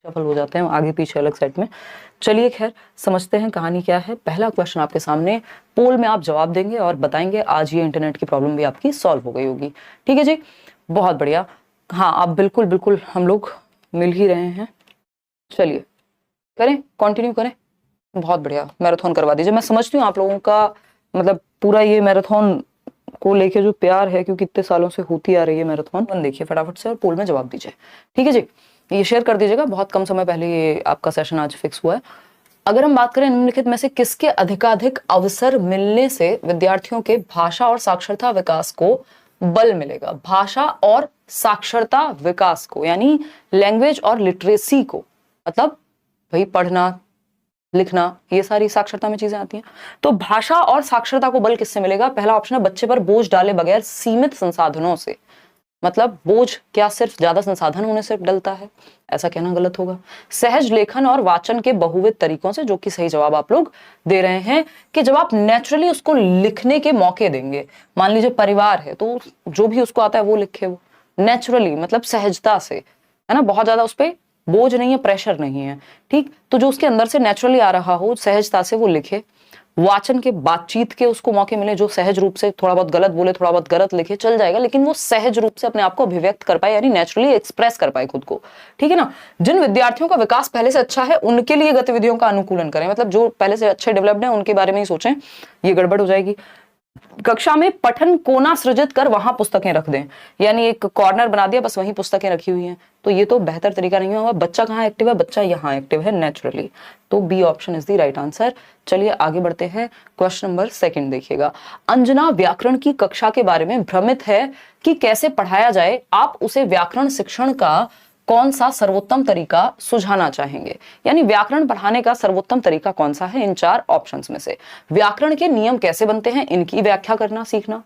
सफल हो जाते हैं आगे पीछे अलग साइड में। चलिए खैर समझते हैं कहानी क्या है। पहला क्वेश्चन आपके सामने, पोल में आप जवाब देंगे और बताएंगे आज ये इंटरनेट की प्रॉब्लम भी आपकी सॉल्व हो गई होगी। ठीक है जी, बहुत बढ़िया। हाँ, आप बिल्कुल बिल्कुल हम लोग मिल ही रहे हैं। चलिए करें, कंटिन्यू करें। बहुत बढ़िया, मैराथन करवा दीजिए। मैं समझती हूँ आप लोगों का मतलब पूरा ये मैराथन को लेके जो प्यार है, क्योंकि इतने सालों से होती आ रही है मैराथन। देखिए फटाफट से और पोल में जवाब दीजिए। ठीक है जी, ये शेयर कर दीजिएगा। बहुत कम समय पहले ये आपका सेशन आज फिक्स हुआ है। अगर हम बात करें निम्नलिखित में से किसके अधिकाधिक अवसर मिलने से विद्यार्थियों के भाषा और साक्षरता विकास को बल मिलेगा। भाषा और साक्षरता विकास को यानी लैंग्वेज और लिटरेसी को, मतलब भाई पढ़ना लिखना, ये सारी साक्षरता में चीजें आती हैं। तो भाषा और साक्षरता को बल किससे मिलेगा? पहला ऑप्शन है बच्चे पर बोझ डाले बगैर सीमित संसाधनों से। मतलब बोझ क्या सिर्फ ज्यादा संसाधन होने से डलता है? ऐसा कहना गलत होगा। सहज लेखन और वाचन के बहुविध तरीकों से, जो कि सही जवाब आप लोग दे रहे हैं कि जब आप नेचुरली उसको लिखने के मौके देंगे, मान लीजिए परिवार है तो जो भी उसको आता है वो लिखे, वो नेचुरली मतलब सहजता से, है ना, बहुत ज्यादा उस पर बोझ नहीं है, प्रेशर नहीं है। ठीक, तो जो उसके अंदर से नेचुरली आ रहा हो सहजता से वो लिखे। वाचन के, बातचीत के उसको मौके मिले, जो सहज रूप से थोड़ा बहुत गलत बोले, थोड़ा बहुत गलत लिखे, चल जाएगा, लेकिन वो सहज रूप से अपने आप को अभिव्यक्त कर पाए, यानी नेचुरली एक्सप्रेस कर पाए खुद को। ठीक है ना। जिन विद्यार्थियों का विकास पहले से अच्छा है उनके लिए गतिविधियों का अनुकूलन करें, मतलब जो पहले से अच्छे डेवलप्ड हैं उनके बारे में ही सोचें, ये गड़बड़ हो जाएगी। कक्षा में पठन कोना सृजित कर वहां पुस्तकें रख दें, यानी एक कॉर्नर बना दिया, बस वहीं पुस्तकें रखी हुई हैं, तो ये तो बेहतर तरीका नहीं होगा। बच्चा कहाँ एक्टिव है? बच्चा यहाँ एक्टिव है नेचुरली, तो B option is the right answer. चलिए आगे बढ़ते हैं। क्वेश्चन नंबर 2 देखिएगा। अंजना व्याकरण की कक्षा के बारे में भ्रमित है कि कैसे पढ़ाया जाए, आप उसे व्याकरण शिक्षण का कौन सा सर्वोत्तम तरीका सुझाना चाहेंगे? यानी व्याकरण पढ़ाने का सर्वोत्तम तरीका कौन सा है इन 4 ऑप्शंस में से? व्याकरण के नियम कैसे बनते हैं, इनकी व्याख्या करना सीखना,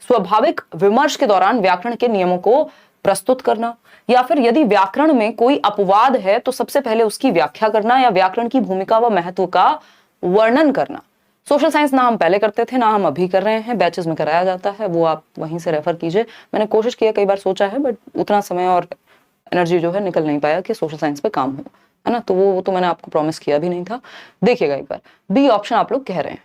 स्वाभाविक विमर्श के दौरान व्याकरण के नियमों को प्रस्तुत करना, या फिर यदि व्याकरण में कोई अपवाद है तो सबसे पहले उसकी व्याख्या करना, या व्याकरण की भूमिका व महत्व का वर्णन करना। सोशल साइंस ना हम पहले करते थे ना हम अभी कर रहे हैं, बैचेस में कराया जाता है, वो आप वहीं से रेफर कीजिए। मैंने कोशिश किया, कई बार सोचा है, बट उतना समय और एनर्जी जो है निकल नहीं पाया कि सोशल साइंस पे काम हो, है ना, तो वो तो मैंने आपको प्रॉमिस किया भी नहीं था। देखिएगा एक बार, बी ऑप्शन आप लोग कह रहे हैं।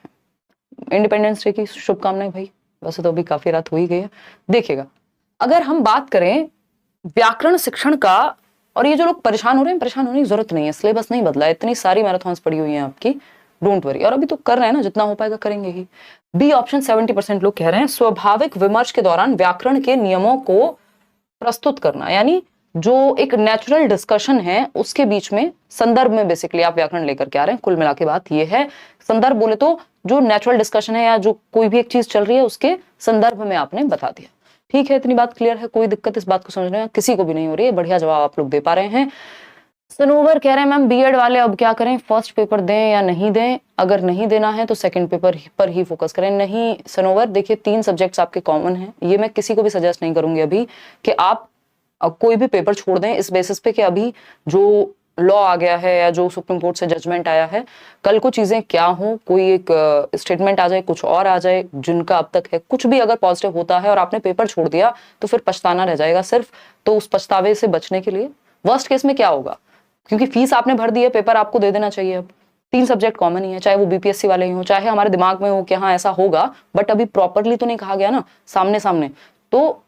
इंडिपेंडेंस डे की शुभकामनाएं भाई, वैसे तो अभी काफी रात हो ही गई है। देखिएगा, अगर हम बात करें व्याकरण शिक्षण का, और ये जो लोग परेशान हो रहे हैं, परेशान होने की जरूरत नहीं है, सिलेबस नहीं बदला है, इतनी सारी मैराथन्स पड़ी हुई हैं आपकी, डोंट वरी, और अभी तो कर रहे हैं ना, जितना हो पाएगा करेंगे ही। बी ऑप्शन 70% लोग कह रहे हैं, स्वाभाविक विमर्श के दौरान व्याकरण के नियमों को प्रस्तुत करना, यानी जो एक नेचुरल डिस्कशन है उसके बीच में संदर्भ में बेसिकली आप व्याकरण लेकर के आ रहे हैं। कुल मिला के बात ये है, संदर्भ बोले तो जो नेचुरल डिस्कशन है या जो कोई भी एक चीज चल रही है उसके संदर्भ में आपने बता दिया। ठीक है, इतनी बात क्लियर है, कोई दिक्कत इस बात को समझने में किसी को भी नहीं हो रही है, बढ़िया जवाब आप लोग दे पा रहे हैं। सनोवर कह रहे हैं मैम बीएड वाले अब क्या करें, फर्स्ट पेपर दें या नहीं दें? अगर नहीं देना है तो सेकंड पेपर पर ही फोकस करें। नहीं सनोवर, देखिए 3 सब्जेक्ट्स आपके कॉमन हैं, ये मैं किसी को भी सजेस्ट नहीं करूंगी अभी कि आप कोई भी पेपर छोड़ दें इस बेसिस पे कि अभी जो लॉ आ गया है या जो सुप्रीम कोर्ट से जजमेंट आया है, कल को चीजें क्या हो, कोई एक स्टेटमेंट आ जाए, कुछ और आ जाए जिनका अब तक है, कुछ भी अगर पॉजिटिव होता है और आपने पेपर छोड़ दिया तो फिर पछताना रह जाएगा सिर्फ। तो उस पछतावे से बचने के लिए वर्स्ट केस में क्या होगा, क्योंकि फीस आपने भर दी है, पेपर आपको दे देना चाहिए। अब 3 सब्जेक्ट कॉमन ही है, चाहे वो बीपीएससी वाले ही हो, चाहे हमारे दिमाग में हो कि हाँ ऐसा होगा, बट अभी प्रॉपरली तो नहीं कहा गया ना सामने सामने, तो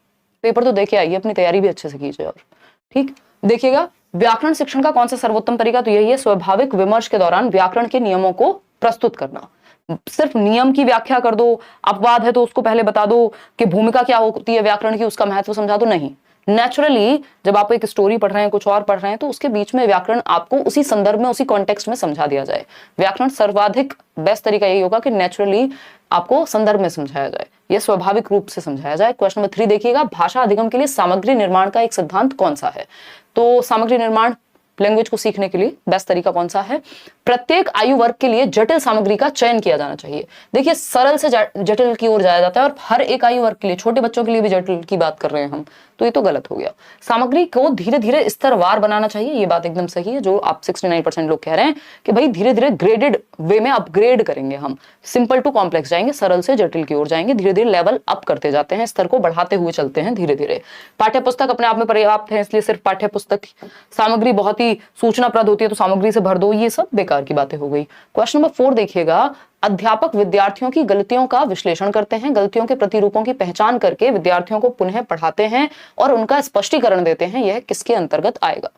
पेपर तो देके आइए, अपनी तैयारी भी अच्छे से कीजिए। और ठीक देखिएगा, व्याकरण शिक्षण का कौन सा सर्वोत्तम तरीका, तो यही है, स्वाभाविक विमर्श के दौरान व्याकरण के नियमों को प्रस्तुत करना। सिर्फ नियम की व्याख्या कर दो, अपवाद है तो उसको पहले बता दो कि भूमिका क्या होती है व्याकरण की, उसका महत्व समझा दो, नहीं। नेचुरली जब आप एक स्टोरी पढ़ रहे हैं, कुछ और पढ़ रहे हैं, तो उसके बीच में व्याकरण आपको उसी संदर्भ में, उसी कॉन्टेक्स्ट में समझा दिया जाए। व्याकरण सर्वाधिक बेस्ट तरीका यही होगा कि नेचुरली आपको संदर्भ में समझाया जाए, यह स्वाभाविक रूप से समझाया जाए। क्वेश्चन नंबर 3 देखिएगा, भाषा अधिगम के लिए सामग्री निर्माण का एक सिद्धांत कौन सा है? तो सामग्री निर्माण लैंग्वेज को सीखने के लिए बेस्ट तरीका कौन सा है? प्रत्येक आयु वर्ग के लिए जटिल सामग्री का चयन किया जाना चाहिए। देखिए सरल से जटिल की ओर जाया जाता है, और हर एक आयु वर्ग के लिए, छोटे बच्चों के लिए भी जटिल की बात कर रहे हैं हम, तो ये तो गलत हो गया। सामग्री को धीरे धीरे स्तरवार बनाना चाहिए, ये बात एकदम सही है जो आप 69% लोग कह रहे हैं कि भाई धीरे धीरे ग्रेडेड वे में अपग्रेड करेंगे हम, सिंपल टू कॉम्प्लेक्स जाएंगे, सरल से जटिल की ओर जाएंगे, धीरे धीरे लेवल अप करते जाते हैं, स्तर को बढ़ाते हुए चलते हैं धीरे धीरे। पाठ्य पुस्तक अपने आप में पर्याप्त है, इसलिए सिर्फ पाठ्य पुस्तक सामग्री बहुत ही सूचनाप्रद होती है तो सामग्री से भर दो, ये सब बेकार की बातें हो गई। क्वेश्चन नंबर 4 देखिएगा, अध्यापक विद्यार्थियों की गलतियों का विश्लेषण करते हैं, गलतियों के प्रतिरूपों की पहचान करके विद्यार्थियों को पुनः पढ़ाते हैं और उनका स्पष्टीकरण देते हैं, यह किसके अंतर्गत आएगा।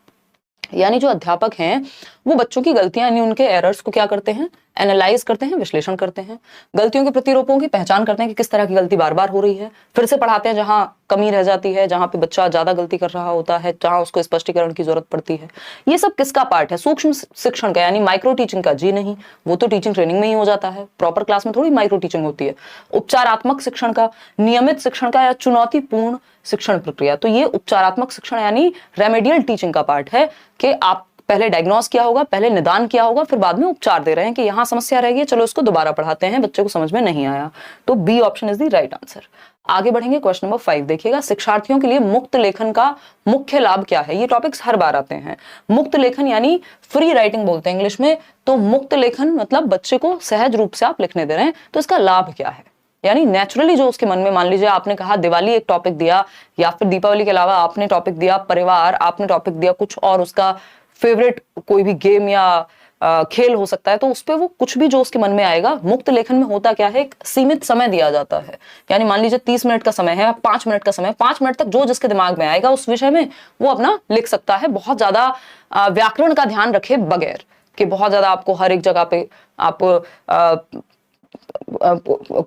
यानी जो अध्यापक हैं वो बच्चों की गलतियां यानी उनके एरर्स को क्या करते हैं, एनालाइज करते हैं, विश्लेषण करते हैं, गलतियों के प्रतिरूपों की पहचान करते हैं कि किस तरह की गलती बार बार हो रही है, फिर से पढ़ाते हैं जहां कमी रह जाती है, जहां पे बच्चा ज्यादा गलती कर रहा होता है, जहां उसको स्पष्टीकरण की जरूरत पड़ती है। ये सब किसका पार्ट है, सूक्ष्म शिक्षण का यानी माइक्रो टीचिंग का। जी नहीं, वो तो टीचिंग ट्रेनिंग में ही हो जाता है, प्रॉपर क्लास में थोड़ी माइक्रो टीचिंग होती है। उपचारात्मक शिक्षण का, नियमित शिक्षण का या चुनौतीपूर्ण शिक्षण प्रक्रिया, तो ये उपचारात्मक शिक्षण यानी रेमेडियल टीचिंग का पार्ट है कि आप पहले डायग्नोस किया होगा, पहले निदान किया होगा, फिर बाद में उपचार दे रहे हैं कि यहां समस्या रह गई, चलो इसको दोबारा पढ़ाते हैं, बच्चे को समझ में नहीं आया। तो B option is the right answer. आगे बढ़ेंगे, क्वेश्चन नंबर 5 देखिएगा, शिक्षार्थियों के लिए मुक्त लेखन का मुख्य लाभ क्या है। ये टॉपिक्स हर बार आते हैं। मुक्त लेखन यानी फ्री राइटिंग बोलते हैं इंग्लिश में, तो मुक्त लेखन मतलब बच्चे को सहज रूप से आप लिखने दे रहे हैं, तो इसका लाभ क्या है, यानी नेचुरली जो उसके मन में, मान लीजिए आपने कहा दिवाली एक टॉपिक दिया, या फिर दीपावली के अलावा आपने टॉपिक दिया परिवार, आपने टॉपिक दिया कुछ और उसका फेवरेट कोई भी गेम या खेल हो सकता है, तो उस पर वो कुछ भी जो उसके मन में आएगा। मुक्त लेखन में होता क्या है, एक सीमित समय दिया जाता है, यानी मान लीजिए 30 मिनट का समय है, 5 मिनट का समय, 5 मिनट तक जो जिसके दिमाग में आएगा उस विषय में वो अपना लिख सकता है, बहुत ज्यादा व्याकरण का ध्यान रखे बगैर कि बहुत ज्यादा आपको हर एक जगह पे आप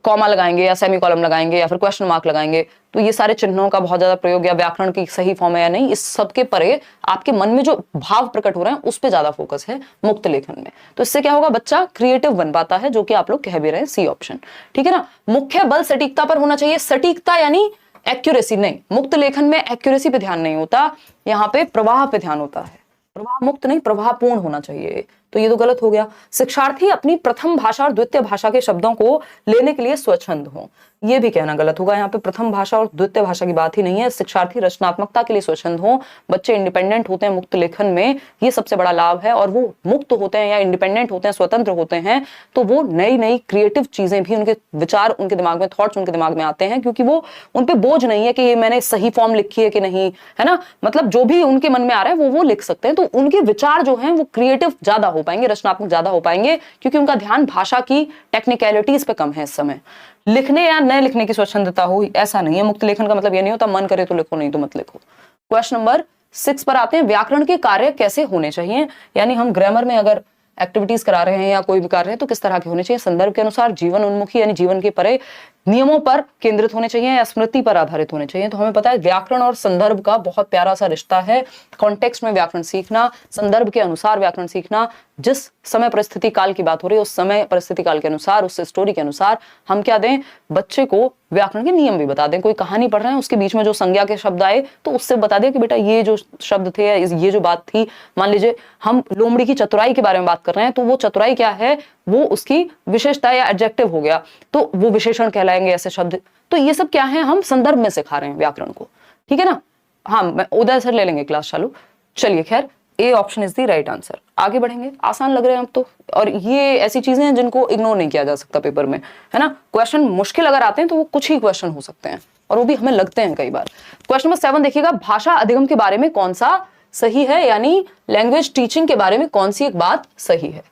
कॉमा लगाएंगे या सेमी कॉलम लगाएंगे या फिर क्वेश्चन मार्क लगाएंगे, तो ये सारे चिन्हों का बहुत ज्यादा प्रयोग या व्याकरण की सही फॉर्म है या नहीं, इस सब के परे आपके मन में जो भाव प्रकट हो रहे हैं उस पे ज्यादा फोकस है मुक्त लेखन में। तो इससे क्या होगा, बच्चा क्रिएटिव बन पाता है, जो कि आप लोग कह भी रहे हैं, सी ऑप्शन, ठीक है ना। मुख्य बल सटीकता पर होना चाहिए, सटीकता यानी एक्यूरेसी नहीं, मुक्त लेखन में एक्यूरेसी पे ध्यान नहीं होता, यहाँ पे प्रवाह पे ध्यान होता है, प्रवाह मुक्त नहीं प्रवाहपूर्ण होना चाहिए, तो ये तो गलत हो गया। शिक्षार्थी अपनी प्रथम भाषा और द्वितीय भाषा के शब्दों को लेने के लिए स्वच्छंद हो, ये भी कहना गलत होगा। यहाँ पे प्रथम भाषा और द्वितीय भाषा की बात ही नहीं है, शिक्षार्थी रचनात्मकता के लिए स्वच्छंद हो, बच्चे इंडिपेंडेंट होते हैं मुक्त लेखन में, ये सबसे बड़ा लाभ है, और वो मुक्त होते हैं या इंडिपेंडेंट होते हैं, स्वतंत्र होते हैं, तो वो नई नई क्रिएटिव चीजें भी, उनके विचार उनके दिमाग में, थॉट्स उनके दिमाग में आते हैं, क्योंकि वो उन पे बोझ नहीं है कि ये मैंने सही फॉर्म लिखी है कि नहीं, है ना, मतलब जो भी उनके मन में आ रहा है वो लिख सकते हैं, तो उनके विचार जो हैं वो क्रिएटिव ज्यादा हो पाएंगे, रचनात्मक ज्यादा हो पाएंगे, क्योंकि उनका ध्यान भाषा की टेक्निकलिटीज पे कम है इस समय। लिखने या न लिखने की स्वच्छंदता हो, ऐसा नहीं है। मुक्त लेखन का मतलब ये नहीं होता मन करे तो लिखो, नहीं तो मत लिखो। क्वेश्चन नंबर 6 पर आते हैं, व्याकरण के कार्य कैसे होने चाहिए, यानी हम ग्रामर में अगर एक्टिविटीज करा रहे हैं या कोई भी कार्य है तो किस तरह के होने चाहिए, संदर्भ के अनुसार, जीवन उन्मुखी यानी जीवन के परे, नियमों पर केंद्रित होने चाहिए या स्मृति पर आधारित होने चाहिए। तो हमें पता है व्याकरण और संदर्भ का बहुत प्यारा सा रिश्ता है, कॉन्टेक्स्ट में व्याकरण सीखना, संदर्भ के अनुसार व्याकरण सीखना, जिस समय परिस्थिति काल की बात हो रही है उस समय परिस्थिति काल के अनुसार, उस स्टोरी के अनुसार हम क्या दें, बच्चे को व्याकरण के नियम भी बता दें। कोई कहानी पढ़ रहे हैं उसके बीच में जो संज्ञा के शब्द आए तो उससे बता दें कि बेटा ये जो शब्द थे या ये जो बात थी, मान लीजिए हम लोमड़ी की चतुराई के बारे में बात कर रहे हैं, तो वो चतुराई क्या है, वो उसकी विशेषता या एडजेक्टिव हो गया, तो वो विशेषण कहलाएंगे ऐसे शब्द। तो ये सब क्या है, हम संदर्भ में सिखा रहे हैं व्याकरण को, ठीक है ना। हाँ, मैं उदय सर ले लेंगे क्लास चालू। चलिए खैर, A option is the right answer. आगे बढ़ेंगे, आसान लग रहे हैं अब तो, और ये ऐसी चीजें हैं जिनको इग्नोर नहीं किया जा सकता पेपर में, है ना। क्वेश्चन मुश्किल अगर आते हैं तो वो कुछ ही क्वेश्चन हो सकते हैं, और वो भी हमें लगते हैं कई बार। क्वेश्चन नंबर 7 देखिएगा, भाषा अधिगम के बारे में कौन सा सही है, यानी लैंग्वेज टीचिंग के बारे में कौन सी एक बात सही है।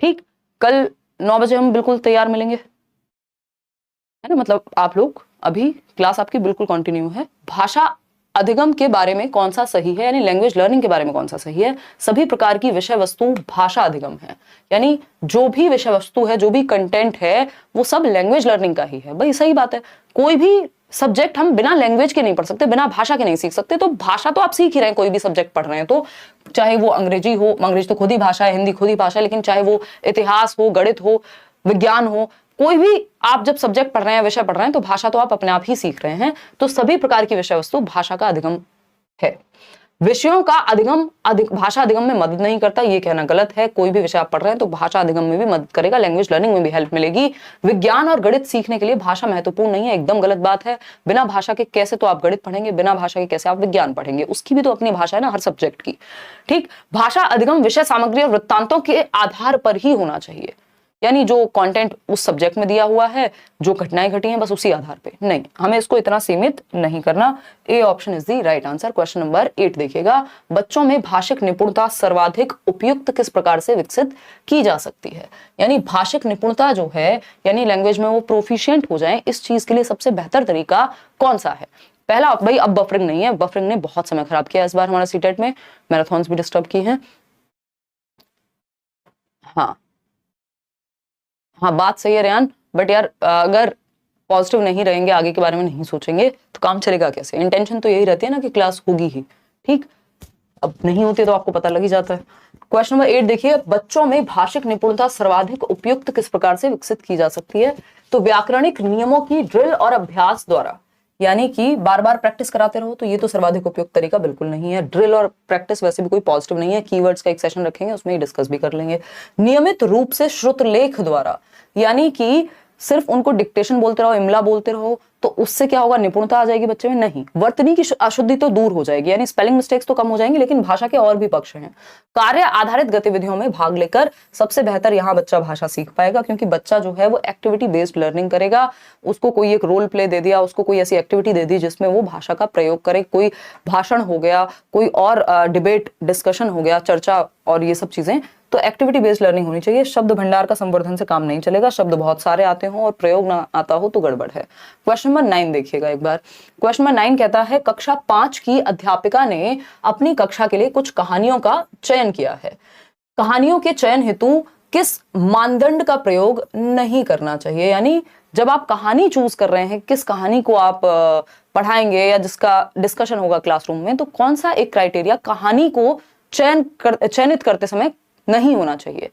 ठीक, कल 9 बजे हम बिल्कुल तैयार मिलेंगे, है ना, मतलब आप लोग अभी क्लास आपकी बिल्कुल कंटिन्यू है। भाषा अधिगम के बारे में कौन सा सही है, यानी लैंग्वेज लर्निंग के बारे में कौन सा सही है। सभी प्रकार की विषय वस्तु भाषा अधिगम है, यानी जो भी विषय वस्तु है, जो भी कंटेंट है, वो सब लैंग्वेज लर्निंग का ही है। भाई सही बात है, कोई भी सब्जेक्ट हम बिना लैंग्वेज के नहीं पढ़ सकते, बिना भाषा के नहीं सीख सकते। तो भाषा तो आप सीख ही रहे हैं, कोई भी सब्जेक्ट पढ़ रहे हैं तो, चाहे वो अंग्रेजी हो, अंग्रेजी तो खुद ही भाषा है, हिंदी खुद ही भाषा है, लेकिन चाहे वो इतिहास हो, गणित हो, विज्ञान हो, कोई भी आप जब सब्जेक्ट पढ़ रहे हैं, विषय पढ़ रहे हैं, तो भाषा तो आप अपने आप ही सीख रहे हैं। तो सभी प्रकार की विषय वस्तु भाषा का अधिगम है। विषयों का भाषा अधिगम में मदद नहीं करता, ये कहना गलत है। कोई भी विषय आप पढ़ रहे हैं तो भाषा अधिगम में भी मदद करेगा, लैंग्वेज लर्निंग में भी हेल्प मिलेगी। विज्ञान और गणित सीखने के लिए भाषा महत्वपूर्ण नहीं है, एकदम गलत बात है। बिना भाषा के कैसे तो आप गणित पढ़ेंगे, बिना भाषा के कैसे आप विज्ञान पढ़ेंगे, उसकी भी तो अपनी भाषा है ना हर सब्जेक्ट की। ठीक, भाषा अधिगम विषय सामग्री और वृत्तांतों के आधार पर ही होना चाहिए, यानी जो कंटेंट उस सब्जेक्ट में दिया हुआ है, जो घटनाएं घटी हैं, बस उसी आधार पे, नहीं हमें इसको इतना सीमित नहीं करना। A option is the right answer. Question number 8 देखिएगा, बच्चों में भाषिक निपुणता सर्वाधिक उपयुक्त किस प्रकार से विकसित की जा सकती है। यानी भाषिक निपुणता जो है, यानी लैंग्वेज में वो प्रोफिशिएंट हो जाए, इस चीज के लिए सबसे बेहतर तरीका कौन सा है। पहला, भाई अब बफरिंग नहीं है, बफरिंग ने बहुत समय खराब किया इस बार हमारा सीटेट में, मैराथन्स भी डिस्टर्ब की हैं। हाँ बात सही है रेहान, बट यार अगर पॉजिटिव नहीं रहेंगे, आगे के बारे में नहीं सोचेंगे तो काम चलेगा कैसे। इंटेंशन तो यही रहती है ना कि क्लास होगी ही, ठीक, अब नहीं होती तो आपको पता लग ही जाता है। क्वेश्चन नंबर 8 देखिए, बच्चों में भाषिक निपुणता सर्वाधिक उपयुक्त किस प्रकार से विकसित की जा सकती है। तो व्याकरणिक नियमों की ड्रिल और अभ्यास द्वारा, यानी कि बार बार प्रैक्टिस कराते रहो, तो ये तो सर्वाधिक उपयुक्त तरीका बिल्कुल नहीं है। ड्रिल और प्रैक्टिस वैसे भी कोई पॉजिटिव नहीं है, कीवर्ड्स का एक सेशन रखेंगे उसमें ही डिस्कस भी कर लेंगे। नियमित रूप से श्रुत लेख द्वारा, यानी कि सिर्फ उनको डिक्टेशन बोलते रहो, इमला बोलते रहो, तो उससे क्या होगा, निपुणता आ जाएगी बच्चे में, नहीं। वर्तनी की अशुद्धि तो दूर हो जाएगी, यानी स्पेलिंग मिस्टेक्स तो कम हो जाएंगे, लेकिन भाषा के और भी पक्ष हैं। कार्य आधारित गतिविधियों में भाग लेकर सबसे बेहतर यहाँ बच्चा भाषा सीख पाएगा, क्योंकि बच्चा जो है वो एक्टिविटी बेस्ड लर्निंग करेगा। उसको कोई एक रोल प्ले दे दिया, उसको कोई ऐसी एक्टिविटी दे दी जिसमें वो भाषा का प्रयोग करे, कोई भाषण हो गया, कोई और डिबेट डिस्कशन हो गया, चर्चा और ये सब चीजें, तो एक्टिविटी बेस्ड लर्निंग होनी चाहिए। शब्द भंडार का संवर्धन से काम नहीं चलेगा, शब्द बहुत सारे आते हो और प्रयोग ना आता हो तो गड़बड़ है। क्वेश्चन नंबर 9 देखिएगा एक बार। क्वेश्चन नंबर 9 कहता है, कक्षा 5 की अध्यापिका ने अपनी कक्षा के लिए कुछ कहानियों का चयन किया है। कहानियों के चयन हेतु किस मानदंड का प्रयोग नहीं करना चाहिए। यानी जब आप कहानी चूज कर रहे हैं, किस कहानी को आप पढ़ाएंगे या जिसका डिस्कशन होगा क्लासरूम में, तो कौन सा एक क्राइटेरिया कहानी को चयनित करते समय नहीं होना चाहिए।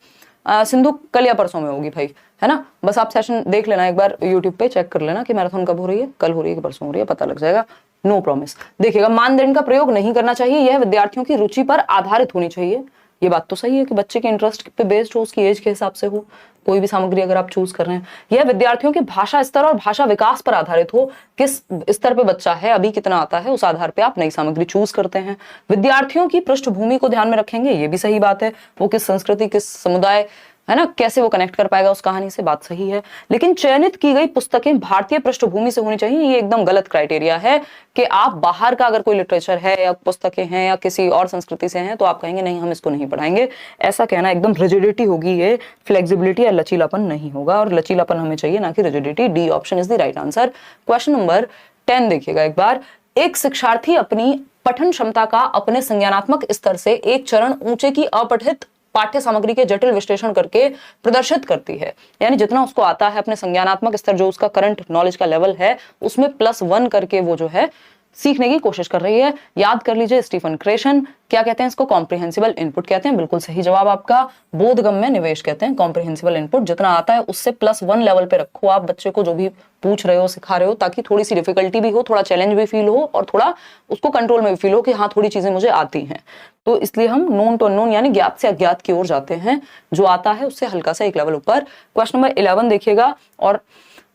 सिंधु कल या परसों में होगी भाई, है ना, बस आप सेशन देख लेना एक बार, यूट्यूब पे चेक कर लेना कि मैराथन कब हो रही है, कल हो रही है कि परसों हो रही है, पता लग जाएगा। No promise. देखिएगा, मानदंड का प्रयोग नहीं करना चाहिए, यह विद्यार्थियों की रुचि पर आधारित होनी चाहिए। ये बात तो सही है कि बच्चे के इंटरेस्ट पे बेस्ड हो, उसकी एज के हिसाब से हो, कोई भी सामग्री अगर आप चूज कर रहे हैं। यह विद्यार्थियों के भाषा स्तर और भाषा विकास पर आधारित हो, किस स्तर पे बच्चा है, अभी कितना आता है, उस आधार पे आप नई सामग्री चूज करते हैं। विद्यार्थियों की पृष्ठभूमि को ध्यान में रखेंगे, ये भी सही बात है, वो किस संस्कृति, किस समुदाय, है ना, कैसे वो कनेक्ट कर पाएगा उस कहानी से, बात सही है। लेकिन चयनित की गई पुस्तकें भारतीय पृष्ठभूमि से होनी चाहिए, ये एकदम गलत क्राइटेरिया है कि आप बाहर का अगर कोई लिटरेचर है या पुस्तकें हैं या किसी और संस्कृति से हैं तो आप कहेंगे नहीं हम इसको नहीं पढ़ाएंगे। ऐसा कहना एकदम रिजिडिटी होगी, ये फ्लेक्सिबिलिटी या लचीलापन नहीं होगा, और लचीलापन हमें चाहिए ना कि rigidity. D option is the right answer. Question number 10 देखिएगा एक बार। एक शिक्षार्थी अपनी पठन क्षमता का अपने संज्ञानात्मक स्तर से एक चरण ऊंचे की अपठित पाठ्य सामग्री के जटिल विश्लेषण करके प्रदर्शित करती है। यानी जितना उसको आता है, अपने संज्ञानात्मक स्तर जो उसका करंट नॉलेज का लेवल है, उसमें +1 करके वो जो है सीखने की कोशिश कर रही है। याद कर लीजिए, स्टीफन क्रेशन क्या कहते हैं इसको, कॉम्प्रिहेंसिबल इनपुट कहते हैं। बिल्कुल सही जवाब आपका। बोधगम्य निवेश कहते हैं कॉम्प्रिहेंसिबल इनपुट। जितना आता है उससे +1 लेवल पे रखो आप बच्चे को, जो भी पूछ रहे हो, सिखा रहे हो, ताकि थोड़ी सी डिफिकल्टी भी हो, थोड़ा चैलेंज भी फील हो और थोड़ा उसको कंट्रोल में भी फील हो कि हाँ थोड़ी चीजें मुझे आती हैं। तो इसलिए हम नोन टू अननोन यानी ज्ञात से अज्ञात की ओर जाते हैं, जो आता है उससे हल्का सा एक लेवल ऊपर। क्वेश्चन नंबर 11 देखिएगा, और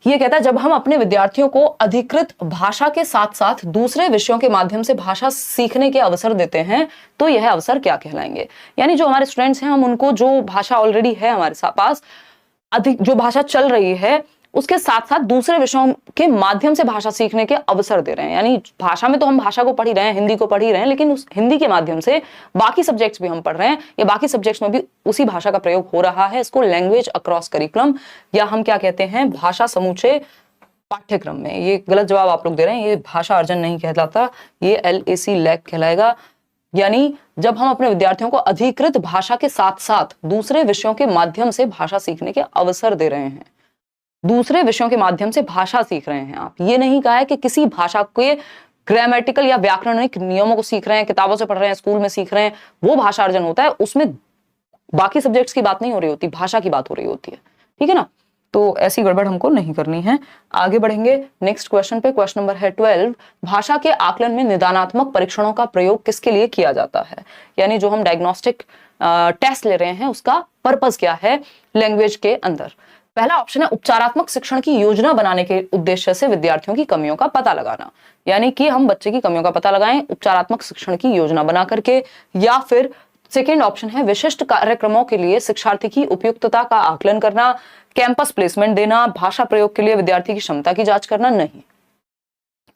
ये कहता है, जब हम अपने विद्यार्थियों को अधिकृत भाषा के साथ साथ दूसरे विषयों के माध्यम से भाषा सीखने के अवसर देते हैं तो यह अवसर क्या कहलाएंगे। यानी जो हमारे स्टूडेंट्स हैं, हम उनको जो भाषा ऑलरेडी है हमारे पास, अधिक जो भाषा चल रही है, उसके साथ साथ दूसरे विषयों के माध्यम से भाषा सीखने के अवसर दे रहे हैं। यानी भाषा में तो हम भाषा को पढ़ ही रहे हैं, हिंदी को पढ़ ही रहे हैं, लेकिन उस हिंदी के माध्यम से बाकी सब्जेक्ट्स भी हम पढ़ रहे हैं, या बाकी सब्जेक्ट्स में भी उसी भाषा का प्रयोग हो रहा है। इसको लैंग्वेज अक्रॉस करिकुलम या हम क्या कहते हैं, भाषा समूचे पाठ्यक्रम में। ये गलत जवाब आप लोग दे रहे हैं, ये भाषा अर्जन नहीं कहलाता, ये LAC लैक कहलाएगा। यानी जब हम अपने विद्यार्थियों को अधिकृत भाषा के साथ साथ दूसरे विषयों के माध्यम से भाषा सीखने के अवसर दे रहे हैं, दूसरे विषयों के माध्यम से भाषा सीख रहे हैं। आप ये नहीं कहा है कि किसी भाषा के ग्रामेटिकल या व्याकरणिक नियमों को सीख रहे हैं, किताबों से पढ़ रहे हैं, स्कूल में सीख रहे हैं, वो भाषा अर्जन होता है। उसमें बाकी सब्जेक्ट्स की बात नहीं हो रही होती, भाषा की बात हो रही होती है, ठीक है ना। तो ऐसी गड़बड़ हमको नहीं करनी है। आगे बढ़ेंगे नेक्स्ट क्वेश्चन पे। क्वेश्चन नंबर है 12। भाषा के आकलन में निदानात्मक परीक्षणों का प्रयोग किसके लिए किया जाता है? यानी जो हम डायग्नोस्टिक टेस्ट ले रहे हैं उसका पर्पस क्या है लैंग्वेज के अंदर? पहला ऑप्शन है उपचारात्मक शिक्षण की योजना बनाने के उद्देश्य से विद्यार्थियों की कमियों का पता लगाना, यानी कि हम बच्चे की कमियों का पता लगाएं उपचारात्मक शिक्षण की योजना बना करके। या फिर सेकेंड ऑप्शन है विशिष्ट कार्यक्रमों के लिए शिक्षार्थी की उपयुक्तता का आकलन करना, कैंपस प्लेसमेंट देना, भाषा प्रयोग के लिए विद्यार्थी की क्षमता की जांच करना। नहीं,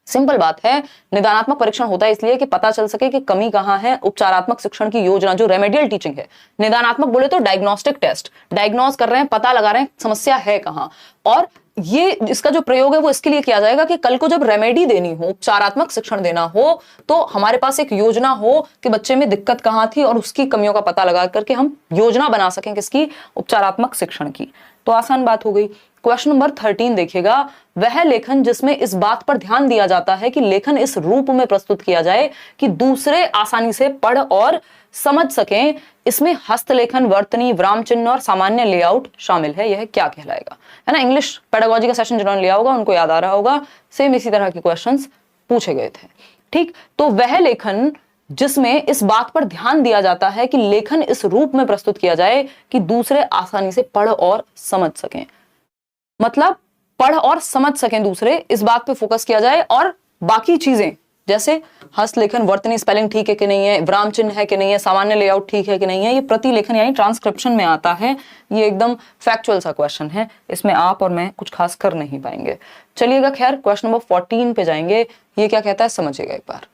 सिंपल बात है, निदानात्मक परीक्षण होता है इसलिए कि पता चल सके कि कमी कहां है। उपचारात्मक शिक्षण की योजना जो रेमेडियल टीचिंग है, निदानात्मक बोले तो डायग्नोस्टिक टेस्ट, डायग्नोज कर रहे हैं, पता लगा रहे हैं समस्या है कहां। और ये इसका जो प्रयोग है वो इसके लिए किया जाएगा कि कल को जब रेमेडी देनी हो, उपचारात्मक शिक्षण देना हो, तो हमारे पास एक योजना हो कि बच्चे में दिक्कत कहां थी और उसकी कमियों का पता लगा करके हम योजना बना सकें किसकी, उपचारात्मक शिक्षण की। तो आसान बात हो गई। क्वेश्चन नंबर 13 देखिएगा। वह लेखन जिसमें इस बात पर ध्यान दिया जाता है कि लेखन इस रूप में प्रस्तुत किया जाए कि दूसरे आसानी से पढ़ और समझ सकें, इसमें हस्तलेखन, वर्तनी, विराम चिन्ह और सामान्य लेआउट शामिल है, यह क्या कहलाएगा? है ना, इंग्लिश पेडागोजी का सेशन जिन्होंने लिया होगा उनको याद आ रहा होगा, सेम इसी तरह के क्वेश्चंस पूछे गए थे। ठीक, तो वह लेखन जिसमें इस बात पर ध्यान दिया जाता है कि लेखन इस रूप में प्रस्तुत किया जाए कि दूसरे आसानी से पढ़ और समझ सकें, मतलब पढ़ और समझ सकें दूसरे, इस बात पे फोकस किया जाए। और बाकी चीजें जैसे हस्तलेखन, वर्तनी, स्पेलिंग ठीक है कि नहीं है, विराम चिन्ह है कि नहीं है, सामान्य लेआउट ठीक है कि नहीं है, ये प्रतिलेखन यानी ट्रांसक्रिप्शन में आता है। ये एकदम फैक्चुअल सा क्वेश्चन है, इसमें आप और मैं कुछ खास कर नहीं पाएंगे। चलिएगा, खैर क्वेश्चन नंबर 14 पे जाएंगे। ये क्या कहता है समझिएगा एक बार,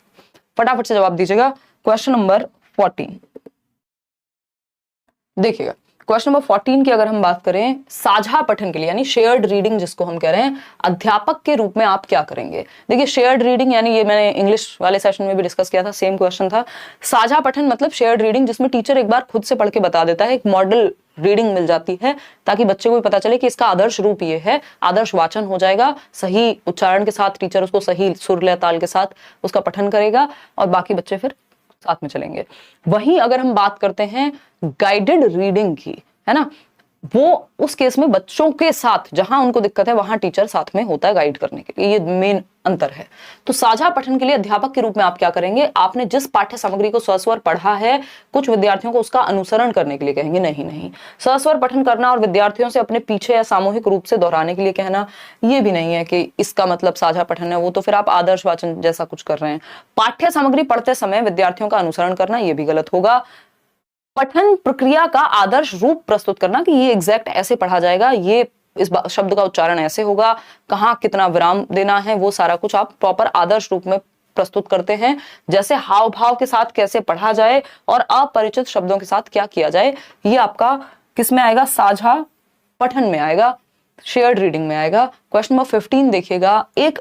फटाफट से जवाब दीजिएगा। क्वेश्चन नंबर 14 देखिएगा। क्वेश्चन नंबर 14 की अगर हम बात करें, साझा पठन के लिए यानी शेयर्ड रीडिंग जिसको हम कह रहे हैं, अध्यापक के रूप में आप क्या करेंगे? देखिए, शेयर्ड रीडिंग यानी ये मैंने इंग्लिश वाले सेशन में भी डिस्कस किया था, सेम क्वेश्चन था। साझा पठन मतलब शेयर्ड रीडिंग जिसमें टीचर एक बार खुद से पढ़ के बता देता है, एक मॉडल रीडिंग मिल जाती है ताकि बच्चे को भी पता चले कि इसका आदर्श रूप ये है, आदर्श वाचन हो जाएगा, सही उच्चारण के साथ टीचर उसको सही सुर लय ताल के साथ उसका पठन करेगा और बाकी बच्चे फिर साथ में चलेंगे। वहीं अगर हम बात करते हैं गाइडेड रीडिंग की, है ना, वो उस केस में बच्चों के साथ जहां उनको दिक्कत है वहां टीचर साथ में होता है गाइड करने के लिए, ये मेन अंतर है। तो साझा पठन के लिए अध्यापक के रूप में आप क्या करेंगे? आपने जिस पाठ्य सामग्री को सस्वर पढ़ा है, कुछ विद्यार्थियों को उसका अनुसरण करने के लिए कहेंगे। नहीं, सस्वर पठन करना और विद्यार्थियों से अपने पीछे या सामूहिक रूप से दोहराने के लिए कहना, ये भी नहीं है कि इसका मतलब साझा पठन है, वो तो फिर आप आदर्श वाचन जैसा कुछ कर रहे हैं। पाठ्य सामग्री पढ़ते समय विद्यार्थियों का अनुसरण करना, ये भी गलत होगा। पठन प्रक्रिया का आदर्श रूप प्रस्तुत करना कि ये एग्जैक्ट ऐसे पढ़ा जाएगा, ये इस शब्द का उच्चारण ऐसे होगा, कहाँ कितना विराम देना है, वो सारा कुछ आप प्रॉपर आदर्श रूप में प्रस्तुत करते हैं। जैसे हाव भाव के साथ कैसे पढ़ा जाए और अपरिचित शब्दों के साथ क्या किया जाए, ये आपका किस में आएगा? साझा पठन में आएगा, शेयर्ड रीडिंग में आएगा। क्वेश्चन नंबर 15 देखिएगा। एक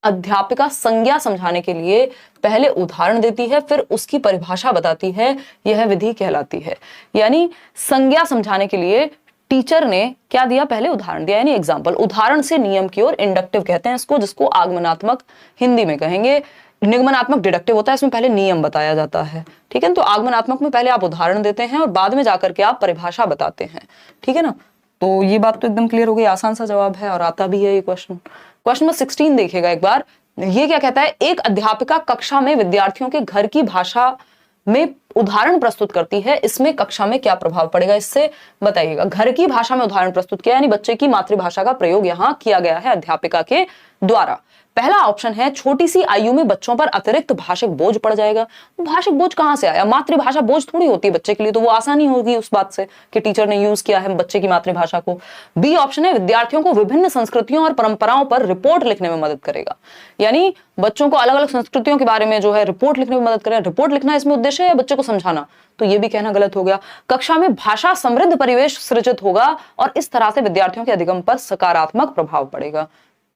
अध्यापिका संज्ञा समझाने के लिए पहले उदाहरण देती है, फिर उसकी परिभाषा बताती है, यह विधि कहलाती है। यानी संज्ञा समझाने के लिए टीचर ने क्या दिया? पहले उदाहरण दिया, यानी एग्जाम्पल। उदाहरण से नियम की ओर इंडक्टिव कहते हैं इसको, जिसको आगमनात्मक हिंदी में कहेंगे। निगमनात्मक डिडक्टिव होता है, इसमें पहले नियम बताया जाता है, ठीक है। तो आगमनात्मक में पहले आप उदाहरण देते हैं और बाद में जाकर के आप परिभाषा बताते हैं, ठीक है ना। तो ये बात तो एकदम क्लियर हो गई, आसान सा जवाब है और आता भी है ये क्वेश्चन। क्वेश्चन नंबर 16 देखिएगा एक बार। ये क्या कहता है? एक अध्यापिका कक्षा में विद्यार्थियों के घर की भाषा में उदाहरण प्रस्तुत करती है, इसमें कक्षा में क्या प्रभाव पड़ेगा, इससे बताइएगा। घर की भाषा में उदाहरण प्रस्तुत किया यानी बच्चे की मातृभाषा का प्रयोग यहां किया गया है अध्यापिका के द्वारा। पहला ऑप्शन है छोटी सी आयु में बच्चों पर अतिरिक्त भाषिक बोझ पड़ जाएगा। भाषिक बोझ कहां से आया? मातृभाषा बोझ थोड़ी होती है बच्चे के लिए, तो वो आसानी होगी उस बात से कि टीचर ने यूज किया है बच्चे की मातृभाषा को। बी ऑप्शन है विद्यार्थियों को विभिन्न संस्कृतियों और परंपराओं पर रिपोर्ट लिखने में मदद करेगा, यानी बच्चों को अलग अलग संस्कृतियों के बारे में जो है रिपोर्ट लिखने में मदद करेगा। रिपोर्ट लिखना इसमें उद्देश्य है या बच्चे को समझाना? तो ये भी कहना गलत हो गया। कक्षा में भाषा समृद्ध परिवेश सृजित होगा और इस तरह से विद्यार्थियों के अधिगम पर सकारात्मक प्रभाव पड़ेगा।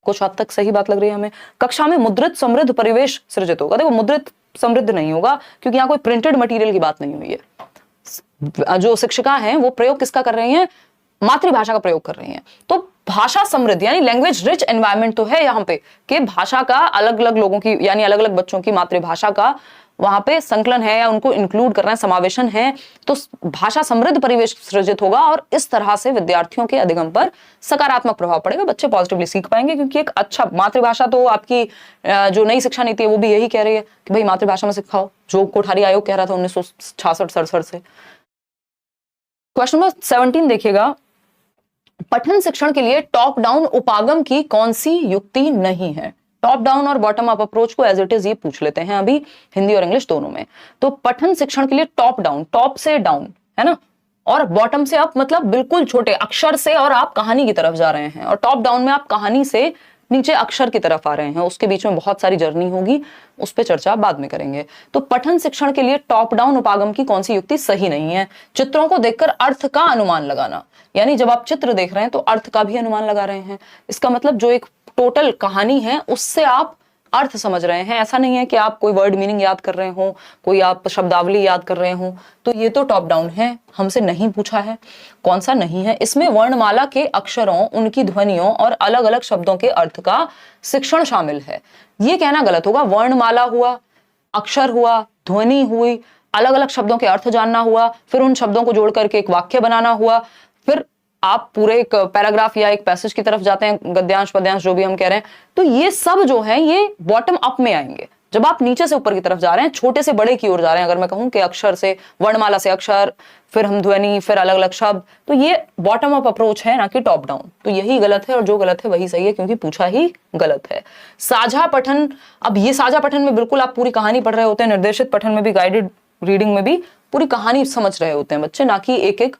कुछ हद तक सही बात लग रही है हमें। कक्षा में मुद्रित समृद्ध परिवेश सृजित होगा। देखो, मुद्रित समृद्ध नहीं होगा क्योंकि यहाँ कोई प्रिंटेड मटेरियल की बात नहीं हुई है। जो शिक्षिका हैं वो प्रयोग किसका कर रही हैं? मातृभाषा का प्रयोग कर रही हैं। तो भाषा समृद्ध यानी लैंग्वेज रिच एनवायरनमेंट तो है यहाँ पे कि भाषा का अलग अलग लोगों की यानी अलग अलग बच्चों की मातृभाषा का वहां पे संकलन है या उनको इंक्लूड करना है, समावेशन है, तो भाषा समृद्ध परिवेश सृजित होगा और इस तरह से विद्यार्थियों के अधिगम पर सकारात्मक प्रभाव पड़ेगा, बच्चे पॉजिटिवली सीख पाएंगे। क्योंकि एक अच्छा मातृभाषा, तो आपकी जो नई शिक्षा नीति है वो भी यही कह रही है कि भाई मातृभाषा में सिखाओ, जो कोठारी आयोग कह रहा था 1966-67 से। क्वेश्चन नंबर 17 देखिएगा, पठन शिक्षण के लिए टॉप डाउन उपागम की कौन सी युक्ति नहीं है? टॉप डाउन और बॉटम अप अप्रोच को एज इट इज ये पूछ लेते हैं अभी हिंदी और इंग्लिश दोनों में। तो पठन शिक्षण के लिए टॉप डाउन, टॉप से डाउन है ना, और बॉटम से अप मतलब बिल्कुल छोटे अक्षर से और आप कहानी की तरफ जा रहे हैं, और टॉप डाउन में आप कहानी से नीचे अक्षर की तरफ आ रहे हैं, उसके बीच में बहुत सारी जर्नी होगी, उस पर चर्चा बाद में करेंगे। तो पठन शिक्षण के लिए टॉप डाउन उपागम की कौन सी युक्ति सही नहीं है? चित्रों को देखकर अर्थ का अनुमान लगाना, यानी जब आप चित्र देख रहे हैं तो अर्थ का भी अनुमान लगा रहे हैं। इसका मतलब जो एक टोटल कहानी है उससे आप अर्थ समझ रहे हैं। ऐसा नहीं है कि आप कोई वर्ड मीनिंग याद कर रहे हो, कोई आप शब्दावली याद कर रहे हो। तो ये तो टॉप डाउन है, हमसे नहीं पूछा है। कौन सा नहीं है? इसमें वर्णमाला के अक्षरों, उनकी ध्वनियों और अलग अलग शब्दों के अर्थ का शिक्षण शामिल है। ये कहना गलत होगा। वर्णमाला हुआ, अक्षर हुआ, ध्वनि हुई, अलग अलग शब्दों के अर्थ जानना हुआ, फिर उन शब्दों को जोड़ करके एक वाक्य बनाना हुआ, फिर आप पूरे एक पैराग्राफ या एक पैसेज की तरफ जाते हैं, गद्यांश पद्यांश जो भी हम कह रहे हैं। तो ये सब जो है ये बॉटम अप में आएंगे। जब आप नीचे से ऊपर की तरफ जा रहे हैं, छोटे से बड़े की ओर जा रहे हैं, अगर मैं कहूं कि अक्षर से, वर्णमाला से अक्षर, फिर हम ध्वनि, फिर अलग अलग शब्द, तो ये बॉटम अप अप्रोच है, ना कि टॉप डाउन। तो यही गलत है और जो गलत है वही सही है, क्योंकि पूछा ही गलत है। साझा पठन, अब ये साझा पठन में बिल्कुल आप पूरी कहानी पढ़ रहे होते हैं। निर्देशित पठन में भी, गाइडेड रीडिंग में भी पूरी कहानी समझ रहे होते हैं बच्चे, ना कि एक एक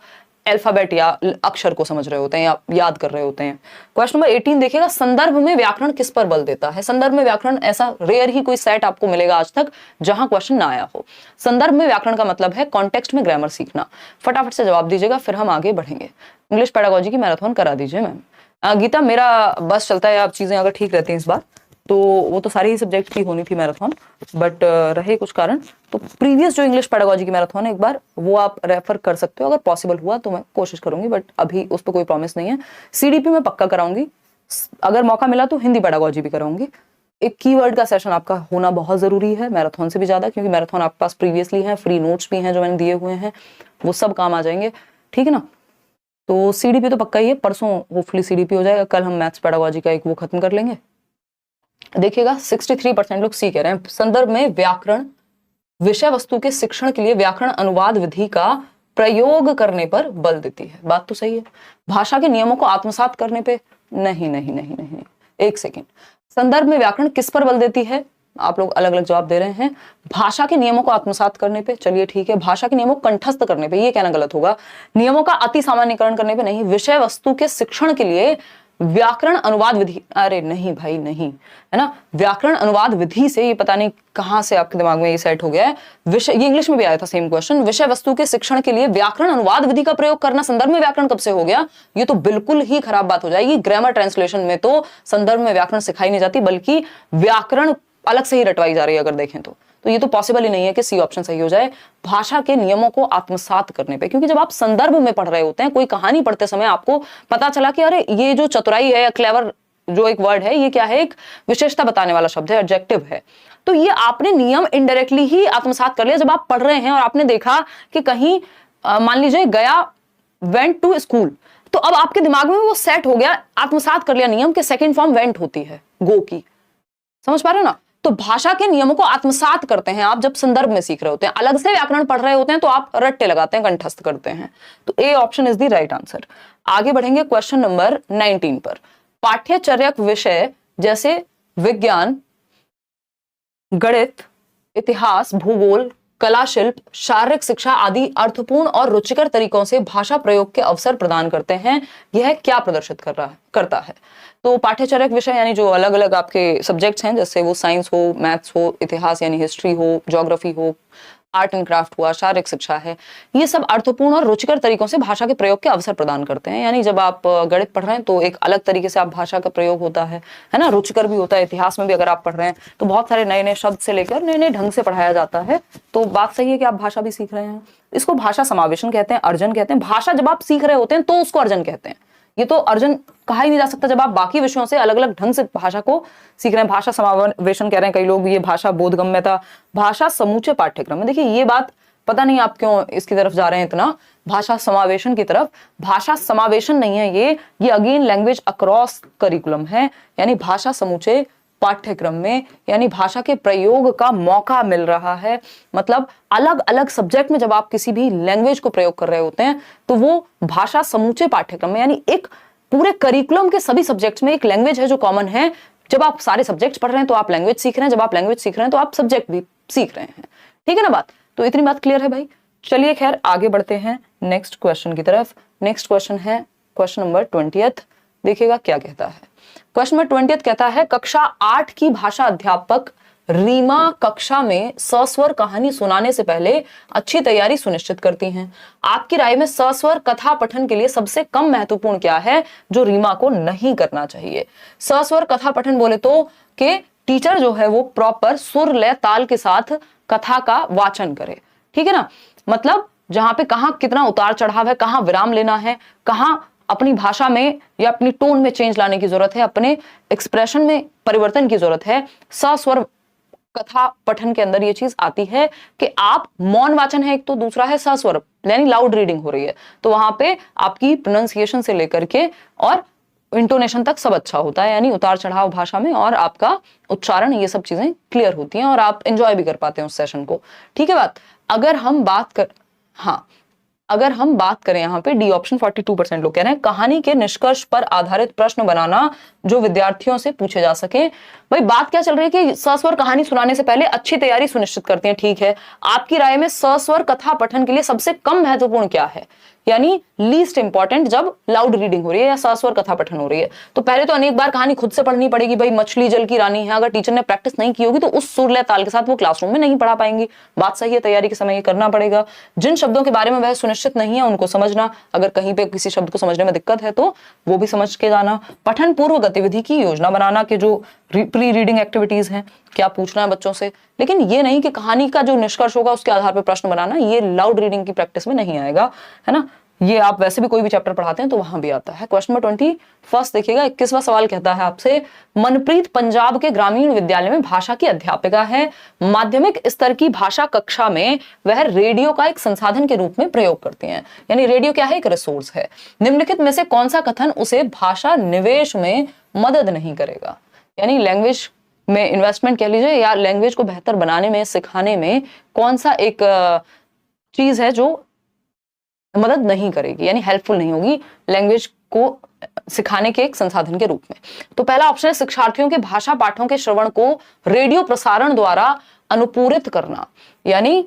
अल्फाबेट या अक्षर को समझ रहे होते हैं या याद कर रहे होते हैं। क्वेश्चन नंबर 18 देखिएगा, संदर्भ में व्याकरण किस पर बल देता है? संदर्भ में व्याकरण, ऐसा रेयर ही कोई सेट आपको मिलेगा आज तक जहां क्वेश्चन ना आया हो। संदर्भ में व्याकरण का मतलब है कॉन्टेक्स्ट में ग्रामर सीखना। फटाफट से जवाब दीजिएगा, फिर हम आगे बढ़ेंगे। इंग्लिश पेडागोजी की मैराथन करा दीजिए मैम। गीता, मेरा बस चलता है, आप चीजें अगर ठीक रहती हैं इस बार तो वो तो सारे ही सब्जेक्ट की होनी थी मैराथन, बट रहे कुछ कारण, तो प्रीवियस जो इंग्लिश पेडागोजी की मैराथन है एक बार वो आप रेफर कर सकते हो। अगर पॉसिबल हुआ तो मैं कोशिश करूंगी, बट अभी उस पर कोई प्रॉमिस नहीं है। सीडीपी में पक्का कराऊंगी, अगर मौका मिला तो हिंदी पेडागोजी भी कराऊंगी। एक कीवर्ड का सेशन आपका होना बहुत जरूरी है, मैराथन से भी ज्यादा, क्योंकि मैराथन आपके पास प्रीवियसली है, फ्री नोट्स भी हैं जो मैंने दिए हुए हैं, वो सब काम आ जाएंगे, ठीक है ना। तो सीडीपी तो पक्का ही है, परसों होपफुली सीडीपी हो जाएगा, कल हम मैथ्स पेडागोजी का एक वो खत्म कर लेंगे। देखिएगा 63% लोग सी कह रहे हैं। संदर्भ में व्याकरण, विषय वस्तु के शिक्षण के लिए व्याकरण अनुवाद विधि का प्रयोग करने पर बल देती है। बात तो सही है। भाषा के नियमों को आत्मसात करने पे नहीं नहीं नहीं नहीं, एक सेकेंड। संदर्भ में व्याकरण किस पर बल देती है? आप लोग अलग अलग जवाब दे रहे हैं। भाषा के नियमों को आत्मसात करने पे, चलिए ठीक है। भाषा के नियमों को कंठस्थ करने पे, ये कहना गलत होगा। नियमों का अति सामान्यकरण करने पे नहीं। विषय वस्तु के शिक्षण के लिए व्याकरण अनुवाद विधि, अरे नहीं भाई नहीं, है ना। व्याकरण अनुवाद विधि से, ये पता नहीं कहां से आपके दिमाग में ये सेट हो गया है। विषय, ये इंग्लिश में भी आया था सेम क्वेश्चन। विषय वस्तु के शिक्षण के लिए व्याकरण अनुवाद विधि का प्रयोग करना संदर्भ में व्याकरण कब से हो गया? ये तो बिल्कुल ही खराब बात हो जाएगी। ग्रामर ट्रांसलेशन में तो संदर्भ में व्याकरण सिखाई नहीं जाती, बल्कि व्याकरण अलग से ही रटवाई जा रही है अगर देखें तो ये तो पॉसिबल ही नहीं है कि सी ऑप्शन सही हो जाए। भाषा के नियमों को आत्मसात करने पे, क्योंकि जब आप संदर्भ में पढ़ रहे होते हैं, कोई कहानी पढ़ते समय आपको पता चला कि अरे ये जो चतुराई है या क्लेवर जो एक वर्ड है, ये क्या है? एक विशेषता बताने वाला शब्द है, एडजेक्टिव है। तो ये आपने नियम इनडायरेक्टली ही आत्मसात कर लिया। जब आप पढ़ रहे हैं और आपने देखा कि कहीं मान लीजिए गया वेंट टू स्कूल, तो अब आपके दिमाग में वो सेट हो गया, आत्मसात कर लिया नियम के सेकेंड फॉर्म वेंट होती है, गो की। समझ पा रहे हो ना? तो भाषा के नियमों को आत्मसात करते हैं आप जब संदर्भ में सीख रहे होते हैं। अलग से व्याकरण पढ़ रहे होते हैं तो आप रट्टे लगाते हैं, कंठस्थ करते हैं। तो A option is the right answer. आगे बढ़ेंगे क्वेश्चन नंबर 19 पर। पाठ्यचर्यक विषय जैसे विज्ञान, गणित, इतिहास, भूगोल, कला, शिल्प, शारीरिक शिक्षा आदि अर्थपूर्ण और रुचिकर तरीकों से भाषा प्रयोग के अवसर प्रदान करते हैं। यह क्या प्रदर्शित करता है? तो पाठ्यचर्यक विषय यानी जो अलग अलग आपके सब्जेक्ट्स हैं, जैसे वो साइंस हो, मैथ्स हो, इतिहास यानी हिस्ट्री हो, ज्योग्राफी हो, आर्ट एंड क्राफ्ट हुआ, शारीरिक शिक्षा है, ये सब अर्थपूर्ण और रुचिकर तरीकों से भाषा के प्रयोग के अवसर प्रदान करते हैं। यानी जब आप गणित पढ़ रहे हैं तो एक अलग तरीके से आप भाषा का प्रयोग होता है ना, रुचिकर भी होता है। इतिहास में भी अगर आप पढ़ रहे हैं तो बहुत सारे नए नए शब्द से लेकर नए नए ढंग से पढ़ाया जाता है। तो बात सही है कि आप भाषा भी सीख रहे हैं। इसको भाषा समावेशन कहते हैं, अर्जन कहते हैं। भाषा जब आप सीख रहे होते हैं तो उसको अर्जन कहते हैं। ये तो अर्जुन कहा ही नहीं जा सकता। जब आप बाकी विषयों से अलग अलग ढंग से भाषा को सीख रहे हैं, भाषा समावेशन कह रहे हैं कई लोग, ये भाषा बोधगम्यता, भाषा समूचे पाठ्यक्रम में। देखिए ये बात पता नहीं आप क्यों इसकी तरफ जा रहे हैं इतना, भाषा समावेशन की तरफ। भाषा समावेशन नहीं है ये अगेन लैंग्वेज अक्रॉस करिकुलम है, यानी भाषा समूचे पाठ्यक्रम में, यानी भाषा के प्रयोग का मौका मिल रहा है। मतलब अलग अलग सब्जेक्ट में जब आप किसी भी लैंग्वेज को प्रयोग कर रहे होते हैं तो वो भाषा समूचे पाठ्यक्रम में, यानी एक पूरे करिकुलम के सभी सब्जेक्ट्स में एक लैंग्वेज है जो कॉमन है। जब आप सारे सब्जेक्ट्स पढ़ रहे हैं तो आप लैंग्वेज सीख रहे हैं, जब आप लैंग्वेज सीख रहे हैं तो आप सब्जेक्ट भी सीख रहे हैं। ठीक है ना बात? तो इतनी बात क्लियर है भाई। चलिए खैर आगे बढ़ते हैं नेक्स्ट क्वेश्चन की तरफ। नेक्स्ट क्वेश्चन है क्वेश्चन नंबर 20। देखिएगा क्या कहता है। क्वेश्चन नंबर 20 कहता है, कक्षा 8 की भाषा अध्यापक रीमा कक्षा में सस्वर कहानी सुनाने से पहले अच्छी तैयारी सुनिश्चित करती हैं। आपकी राय में सस्वर कथा पठन के लिए सबसे कम महत्वपूर्ण क्या है जो रीमा को नहीं करना चाहिए? सस्वर कथा पठन बोले तो कि टीचर जो है वो प्रॉपर सुर लय ताल के साथ कथा का वाचन करे। ठीक है ना? मतलब जहां पे कहां कितना उतार चढ़ाव है, कहां विराम लेना है, कहां अपनी भाषा में या अपनी टोन में चेंज लाने की जरूरत है, अपने एक्सप्रेशन में परिवर्तन की जरूरत है। सस्वर कथा पठन के अंदर ये चीज आती है कि आप मौन वाचन है एक, तो दूसरा है सस्वर यानी लाउड रीडिंग हो रही है, तो वहां पे आपकी प्रोनाउंसिएशन से लेकर के और इंटोनेशन तक सब अच्छा होता है, यानी उतार चढ़ाव भाषा में और आपका उच्चारण, ये सब चीजें क्लियर होती हैं और आप एंजॉय भी कर पाते हैं उस सेशन को। ठीक है बात? अगर हम बात करें यहाँ पे डी ऑप्शन 42% लोग कह रहे हैं कहानी के निष्कर्ष पर आधारित प्रश्न बनाना जो विद्यार्थियों से पूछे जा सके। भाई बात क्या चल रही है कि सस्वर कहानी सुनाने से पहले अच्छी तैयारी सुनिश्चित करते हैं। ठीक है, आपकी राय में सस्वर कथा पठन के लिए सबसे कम महत्वपूर्ण क्या है, यानी लीस्ट इंपॉर्टेंट जब लाउड रीडिंग हो रही है या सस्वर कथा पठन हो रही है? तो पहले तो अनेक बार कहानी खुद से पढ़नी पड़ेगी। भाई मछली जल की रानी है, अगर टीचर ने प्रैक्टिस नहीं की होगी तो उस सुर लय ताल के साथ वो क्लासरूम में नहीं पढ़ा पाएंगी। बात सही है, तैयारी के समय ये करना पड़ेगा। जिन शब्दों के बारे में वह सुनिश्चित नहीं है उनको समझना, अगर कहीं पे किसी शब्द को समझने में दिक्कत है तो वो भी समझ के जाना। पठन पूर्व गतिविधि की योजना बनाना कि जो प्री रीडिंग एक्टिविटीज हैं क्या पूछना है बच्चों से, लेकिन ये नहीं कि कहानी का जो निष्कर्ष होगा उसके आधार पर प्रश्न बनाना, ये लाउड रीडिंग की प्रैक्टिस में नहीं आएगा, है ना? ये आप वैसे भी कोई भी चैप्टर पढ़ाते हैं तो वहां भी आता है। क्वेश्चन नंबर 21 देखिएगा, 21वां सवाल कहता है आपसे, मनप्रीत पंजाब के ग्रामीण विद्यालय में भाषा की अध्यापिका है। माध्यमिक स्तर की भाषा कक्षा में वह रेडियो का एक संसाधन के रूप में प्रयोग करती हैं, यानी रेडियो क्या है? एक रिसोर्स है। निम्नलिखित में से कौन सा कथन उसे भाषा निवेश में मदद नहीं करेगा? यानी लैंग्वेज में इन्वेस्टमेंट कह लीजिए या लैंग्वेज को बेहतर बनाने में, सिखाने में कौन सा एक चीज है जो मदद नहीं करेगी, यानी हेल्पफुल नहीं होगी लैंग्वेज को सिखाने के एक संसाधन के रूप में? तो पहला ऑप्शन है शिक्षार्थियों के भाषा पाठों के श्रवण को रेडियो प्रसारण द्वारा अनुपूरित करना। यानी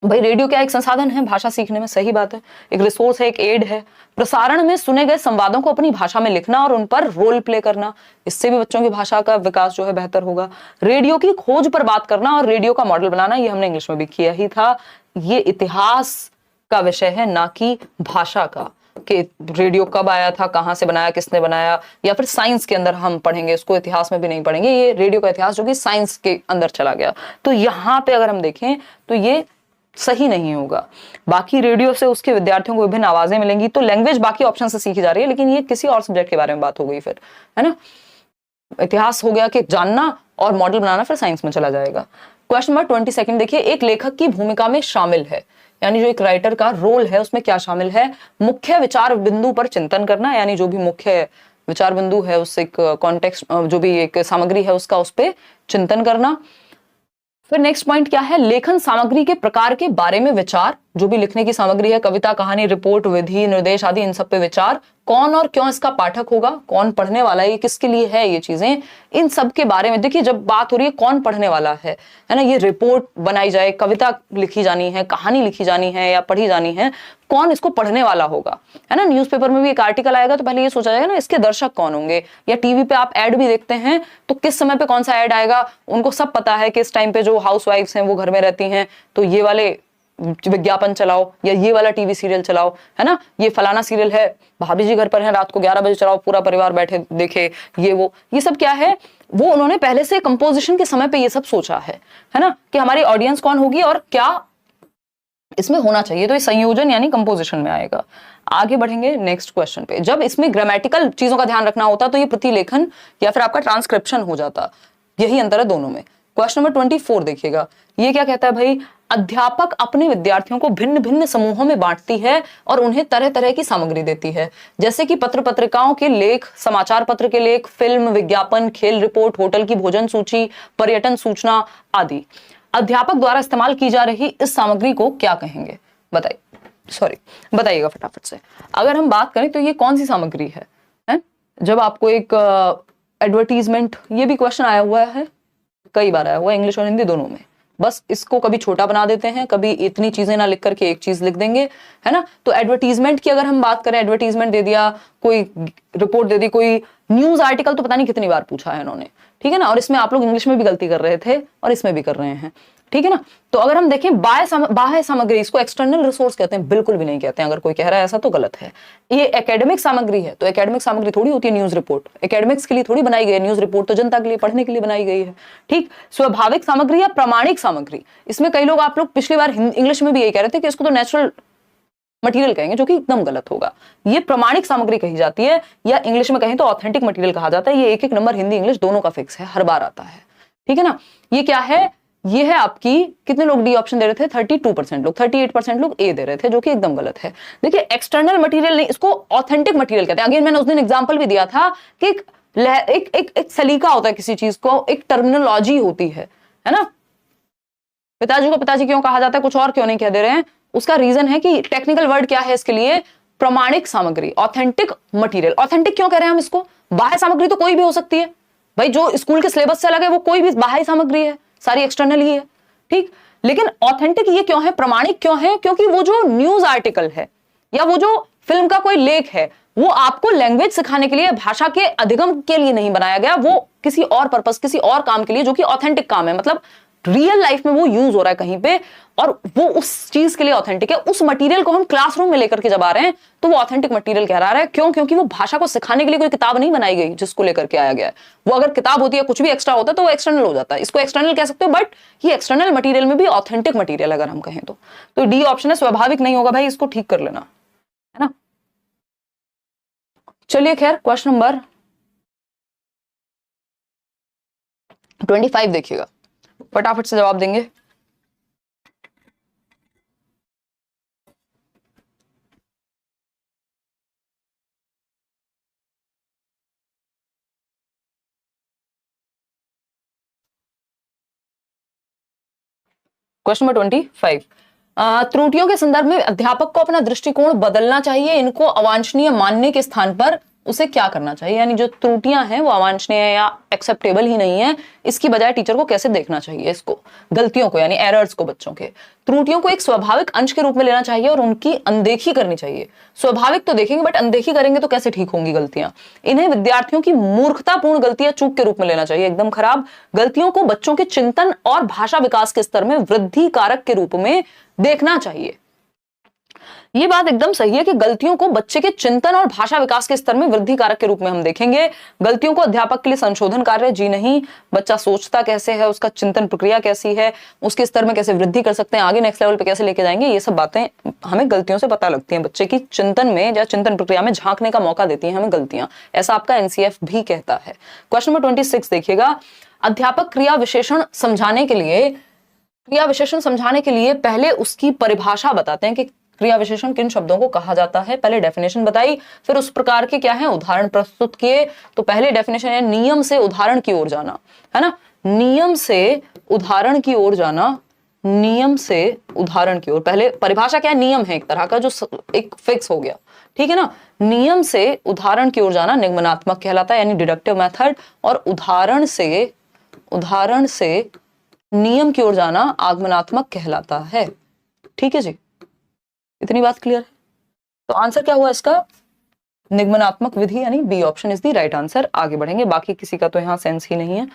भाई रेडियो क्या एक संसाधन है भाषा सीखने में, सही बात है, एक रिसोर्स है, एक एड है। प्रसारण में सुने गए संवादों को अपनी भाषा में लिखना और उन पर रोल प्ले करना, इससे भी बच्चों की भाषा का विकास जो है बेहतर होगा। रेडियो की खोज पर बात करना और रेडियो का मॉडल बनाना, ये हमने इंग्लिश में भी किया ही था। ये इतिहास का विषय है ना कि भाषा का, कि रेडियो कब आया था, कहां से बनाया, किसने बनाया, या फिर साइंस के अंदर हम पढ़ेंगे इसको, इतिहास में भी नहीं पढ़ेंगे। ये रेडियो का इतिहास जो कि साइंस के अंदर चला गया, तो यहाँ पे अगर हम देखें तो ये सही नहीं होगा। बाकी रेडियो से उसके विद्यार्थियों को विभिन्न आवाजें मिलेंगी, तो लैंग्वेज बाकी ऑप्शन से सीखी जा रही है, लेकिन ये किसी और सब्जेक्ट के बारे में बात हो गई फिर, है ना? इतिहास हो गया कि जानना और मॉडल बनाना, फिर साइंस में चला जाएगा। क्वेश्चन नंबर 22 देखिए, एक लेखक की भूमिका में शामिल है, यानी जो एक राइटर का रोल है उसमें क्या शामिल है? मुख्य विचार बिंदु पर चिंतन करना, यानी जो भी मुख्य विचार बिंदु है उस एक कॉन्टेक्स्ट, जो भी एक सामग्री है उसका उस पर चिंतन करना। फिर नेक्स्ट पॉइंट क्या है? लेखन सामग्री के प्रकार के बारे में विचार, जो भी लिखने की सामग्री है, कविता, कहानी, रिपोर्ट, विधि, निर्देश आदि, इन सब पे विचार। कौन और क्यों इसका पाठक होगा, कौन पढ़ने वाला है, ये किसके लिए है, ये चीजें, इन सब के बारे में देखिए। जब बात हो रही है कौन पढ़ने वाला है ना, ये रिपोर्ट बनाई जाए, कविता लिखी जानी है, कहानी लिखी जानी है या पढ़ी जानी है, कौन इसको पढ़ने वाला होगा, है ना? न्यूज़पेपर में भी एक आर्टिकल आएगा तो पहले ये सोचा जाएगा ना इसके दर्शक कौन होंगे, या टीवी पे आप एड भी देखते हैं तो किस समय पे कौन सा एड आएगा, उनको सब पता है कि इस टाइम पे जो हाउसवाइफ्स हैं वो घर में रहती हैं तो ये वाले विज्ञापन चलाओ, या ये वाला टीवी सीरियल चलाओ, है ना? ये फलाना सीरियल है, भाभी जी घर पर हैं, रात को 11 बजे चलाओ, पूरा परिवार बैठे देखे, ये सब क्या है? वो उन्होंने पहले से कंपोजिशन के समय पे ये सब सोचा है ना, कि हमारी ऑडियंस कौन होगी और क्या इसमें होना चाहिए, तो ये संयोजन यानी कंपोजिशन में आएगा। आगे बढ़ेंगे नेक्स्ट क्वेश्चन पे। जब इसमें ग्रामेटिकल चीजों का ध्यान रखना होता तो ये प्रतिलेखन या फिर आपका ट्रांसक्रिप्शन हो जाता, यही अंतर है दोनों में। क्वेश्चन नंबर 24 देखिएगा, ये क्या कहता है भाई, अध्यापक अपने विद्यार्थियों को भिन्न भिन्न समूहों में बांटती है और उन्हें तरह तरह की सामग्री देती है, जैसे कि पत्र पत्रिकाओं के लेख, समाचार पत्र के लेख, फिल्म, विज्ञापन, खेल रिपोर्ट, होटल की भोजन सूची, पर्यटन सूचना आदि। अध्यापक द्वारा इस्तेमाल की जा रही इस सामग्री को क्या कहेंगे? बताइएगा फटाफट से। अगर हम बात करें तो ये कौन सी सामग्री है? जब आपको एक एडवर्टीजमेंट, ये भी क्वेश्चन आया हुआ है, कई बार आया हुआ है, इंग्लिश और हिंदी दोनों में। बस इसको कभी छोटा बना देते हैं, कभी इतनी चीजें ना लिख करके एक चीज लिख देंगे, है ना। तो एडवर्टीजमेंट की अगर हम बात करें, एडवर्टीजमेंट दे दिया, कोई रिपोर्ट दे दी, कोई न्यूज आर्टिकल, तो पता नहीं कितनी बार पूछा है इन्होंने, ठीक है ना। और इसमें आप लोग इंग्लिश में भी गलती कर रहे थे और इसमें भी कर रहे हैं, ठीक है ना। तो अगर हम देखें बाह्य सामग्री, इसको एक्सटर्नल रिसोर्स कहते हैं, बिल्कुल भी नहीं कहते हैं। अगर कोई कह रहा है ऐसा तो गलत है। ये एकेडमिक सामग्री है, तो एकेडमिक सामग्री थोड़ी होती है न्यूज रिपोर्ट, एकेडमिक्स के लिए थोड़ी बनाई गई है न्यूज रिपोर्ट, तो जनता के लिए पढ़ने के लिए बनाई गई है, ठीक। स्वाभाविक सामग्री या प्रामाणिक सामग्री, इसमें कई लोग, आप लोग पिछली बार इंग्लिश में भी यही कह रहे थे कि इसको तो नेचुरल मटेरियल कहेंगे, जो कि एकदम गलत होगा। ये प्रमाणिक सामग्री कही जाती है, या इंग्लिश में कहें तो ऑथेंटिक मटेरियल कहा जाता है। ये एक नंबर हिंदी इंग्लिश दोनों का फिक्स है, हर बार आता है, ठीक है ना। ये क्या है? ये है आपकी, कितने लोग डी ऑप्शन दे रहे थे? 32% लोग, 38% लोग ए दे रहे थे, जो कि एकदम गलत है। देखिए एक्सटर्नल मटेरियल नहीं, इसको ऑथेंटिक मटेरियल कहते हैं। अगेन मैंने उस दिन एग्जांपल भी दिया था कि एक सलीका होता है किसी चीज को, एक टर्मिनोलॉजी होती है ना। पिताजी को पिताजी क्यों कहा जाता है, कुछ और क्यों नहीं कह दे रहे हैं? उसका रीजन है कि टेक्निकल वर्ड क्या है इसके लिए, प्रमाणिक सामग्री, ऑथेंटिक मटेरियल। ऑथेंटिक क्यों कह रहे हैं हम इसको? बाह्य सामग्री तो कोई भी हो सकती है भाई, जो स्कूल के सिलेबस से अलग है वो कोई भी बाह्य सामग्री है, सारी एक्सटर्नल ही है, ठीक। लेकिन ऑथेंटिक ये क्यों है, प्रमाणिक क्यों है? क्योंकि वो जो न्यूज आर्टिकल है या वो जो फिल्म का कोई लेख है, वो आपको लैंग्वेज सिखाने के लिए, भाषा के अधिगम के लिए नहीं बनाया गया, वो किसी और पर्पस, किसी और काम के लिए, जो कि ऑथेंटिक काम है, मतलब रियल लाइफ में वो यूज हो रहा है कहीं पे, और वो उस चीज के लिए ऑथेंटिक है। उस मटेरियल को हम क्लासरूम में लेकर के जब आ रहे हैं तो वो ऑथेंटिक मटेरियल कह रहा है। क्यों? क्योंकि वो भाषा को सिखाने के लिए कोई किताब नहीं बनाई गई जिसको लेकर के आया गया है। वो अगर किताब होती है, कुछ भी एक्स्ट्रा होता है, तो वो एक्सटर्नल हो जाता है। इसको एक्सटर्नल कह सकते हो, बट ये एक्सटर्नल मटेरियल में भी ऑथेंटिक मटेरियल अगर हम कहें तो डी ऑप्शन है, स्वाभाविक नहीं होगा भाई, इसको ठीक कर लेना, है ना। चलिए खैर, क्वेश्चन नंबर 25 देखिएगा, फटाफट से जवाब देंगे। क्वेश्चन नंबर 25, त्रुटियों के संदर्भ में अध्यापक को अपना दृष्टिकोण बदलना चाहिए। इनको अवांछनीय मानने के स्थान पर उसे क्या करना चाहिए? यानी जो त्रुटियां हैं वो अवांछनीय या एक्सेप्टेबल ही नहीं है, इसकी बजाय टीचर को कैसे देखना चाहिए इसको, गलतियों को, यानी एरर्स को, बच्चों के त्रुटियों को एक स्वाभाविक अंश के रूप में लेना चाहिए और उनकी अनदेखी करनी चाहिए। स्वाभाविक तो देखेंगे, बट अनदेखी करेंगे तो कैसे ठीक होंगी गलतियां? इन्हें विद्यार्थियों की मूर्खतापूर्ण गलतियां चूक के रूप में लेना चाहिए, एकदम खराब। गलतियों को बच्चों के चिंतन और भाषा विकास के स्तर में वृद्धि कारक के रूप में देखना चाहिए। ये बात एकदम सही है कि गलतियों को बच्चे के चिंतन और भाषा विकास के स्तर में वृद्धि कारक के रूप में हम देखेंगे। गलतियों को अध्यापक के लिए संशोधन कार्य जी नहीं, बच्चा सोचता कैसे है, उसका चिंतन प्रक्रिया कैसी है, उसके स्तर में कैसे वृद्धि कर सकते हैं, आगे नेक्स्ट लेवल पे कैसे लेके जाएंगे, ये सब बातें हमें गलतियों से पता लगती हैं। बच्चे की चिंतन में या चिंतन प्रक्रिया में झांकने का मौका देती है हमें गलतियां, ऐसा आपका एनसीएफ भी कहता है। क्वेश्चन नंबर 26 देखिएगा, अध्यापक क्रिया विशेषण समझाने के लिए पहले उसकी परिभाषा बताते हैं कि क्रिया विशेषण किन शब्दों को कहा जाता है। पहले डेफिनेशन बताई, फिर उस प्रकार के क्या है उदाहरण प्रस्तुत किए। तो पहले डेफिनेशन है नियम से उदाहरण की ओर जाना, है ना, नियम से उदाहरण की ओर जाना, नियम से उदाहरण की ओर। पहले परिभाषा क्या है, नियम है एक तरह का जो एक फिक्स हो गया, ठीक है ना। नियम से उदाहरण की ओर जाना निगमनात्मक कहलाता है, यानी डिडक्टिव मेथड, और उदाहरण से नियम की ओर जाना आगमनात्मक कहलाता है, ठीक है जी, इतनी बात क्लियर है। तो आंसर क्या हुआ इसका, निगमनात्मक विधि, यानी B option is the right answer. आगे बढ़ेंगे, बाकी किसी का तो यहाँ सेंस ही नहीं है।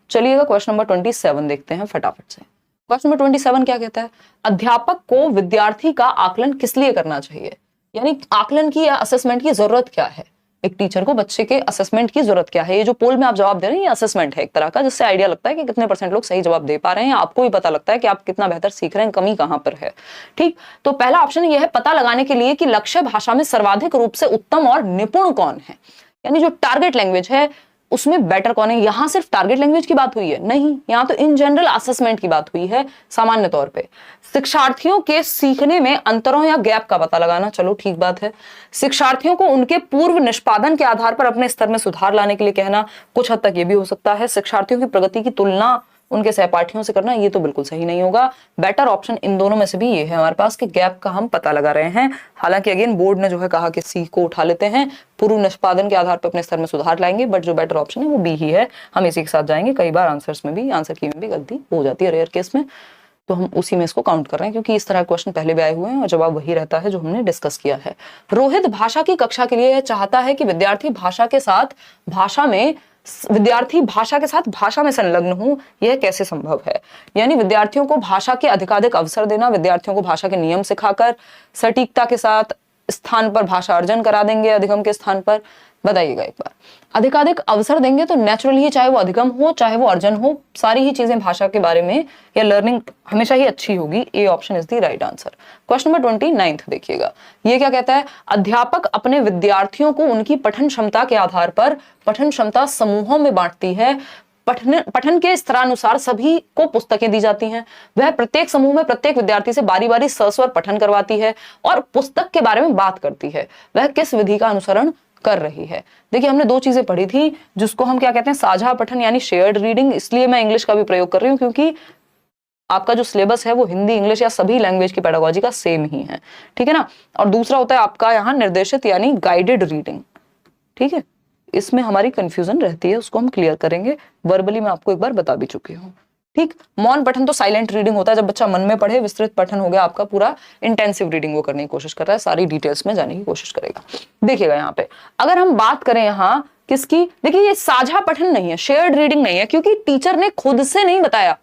चलिएगा क्वेश्चन नंबर 27 देखते हैं फटाफट से। क्वेश्चन नंबर 27 क्या कहता है, अध्यापक को विद्यार्थी का आकलन किस लिए करना चाहिए, यानी आकलन की या असेसमेंट की जरूरत क्या है। एक टीचर को बच्चे के असेसमेंट की जरूरत क्या है। ये जो पोल में आप जवाब दे रहे हैं ये असेसमेंट है एक तरह का, जिससे आइडिया लगता है कि कितने % लोग सही जवाब दे पा रहे हैं, आपको भी पता लगता है कि आप कितना बेहतर सीख रहे हैं, कमी कहां पर है। ठीक, तो पहला ऑप्शन ये है पता लगाने के लिए कि लक्ष्य भाषा में सर्वाधिक रूप से उत्तम और निपुण कौन है, यानी जो टारगेट लैंग्वेज है उसमें बेटर कौन है। यहां सिर्फ टारगेट लैंग्वेज की बात हुई है नहीं, यहां तो इन जनरल असेसमेंट की बात हुई है सामान्य तौर पे। शिक्षार्थियों के सीखने में अंतरों या गैप का पता लगाना, चलो ठीक बात है। शिक्षार्थियों को उनके पूर्व निष्पादन के आधार पर अपने स्तर में सुधार लाने के लिए कहना, कुछ हद तक ये भी हो सकता है। शिक्षार्थियों की प्रगति की तुलना उनके सहपाठियों से करना, ये तो बिल्कुल सही नहीं होगा। बेटर ऑप्शन इन दोनों में से भी ये है हमारे पास कि गैप का हम पता लगा रहे हैं। हालांकि अगेन बोर्ड ने जो है कहा कि सी को उठा लेते हैं, पूर्व निष्पादन के आधार पर अपने स्तर में सुधार लाएंगे, बट जो बेटर ऑप्शन है वो बी ही है। हम इसी के साथ जाएंगे। कई बार आंसर्स में भी, आंसर की में भी गलती हो जाती है रेयर केस में, तो हम उसी में इसको काउंट कर रहे हैं क्योंकि इस तरह क्वेश्चन पहले भी आए हुए हैं और जवाब वही रहता है जो हमने डिस्कस किया है। रोहित भाषा की कक्षा के लिए चाहता है कि विद्यार्थी भाषा के साथ भाषा में संलग्न हो, यह कैसे संभव है। यानी विद्यार्थियों को भाषा के अधिकाधिक अवसर देना, विद्यार्थियों को भाषा के नियम सिखाकर सटीकता के साथ स्थान पर भाषा अर्जन करा देंगे अधिगम के स्थान पर। बताइएगा एक बार, अधिकाधिक अवसर देंगे तो नेचुरली चाहे वो अधिगम हो चाहे वो अर्जन हो, सारी ही चीजें भाषा के बारे में या लर्निंग हमेशा ही अच्छी होगी। A option is the right answer. Question number 29 देखिएगा, ये क्या कहता है। अध्यापक अपने विद्यार्थियों को उनकी पठन क्षमता के आधार पर पठन क्षमता समूहों में बांटती है। पठन के स्तरानुसार सभी को पुस्तकें दी जाती हैं। वह प्रत्येक समूह में प्रत्येक विद्यार्थी से बारी बारी सस्वर पठन करवाती है और पुस्तक के बारे में बात करती है। वह किस विधि का अनुसरण कर रही है। देखिए हमने दो चीजें पढ़ी थी जिसको हम क्या कहते हैं, साझा पठन यानी शेयर्ड रीडिंग। इसलिए मैं इंग्लिश का भी प्रयोग कर रही हूँ क्योंकि आपका जो सिलेबस है वो हिंदी, इंग्लिश या सभी लैंग्वेज की पेडागोजी का सेम ही है, ठीक है ना। और दूसरा होता है आपका यहाँ निर्देशित यानी गाइडेड रीडिंग, ठीक है। इसमें हमारी कंफ्यूजन रहती है, उसको हम क्लियर करेंगे। वर्बली मैं आपको एक बार बता भी चुकी हूँ, ठीक। मौन पठन तो साइलेंट रीडिंग होता है, जब बच्चा मन में पढ़े। विस्तृत पठन हो गया आपका पूरा इंटेंसिव रीडिंग, वो करने की कोशिश कर रहा है, सारी डिटेल्स में जाने की कोशिश करेगा। देखिएगा यहाँ पे अगर हम बात करें यहाँ किसकी, देखिए ये साझा पठन नहीं है, शेयर्ड रीडिंग नहीं है, क्योंकि टीचर ने खुद से नहीं बताया।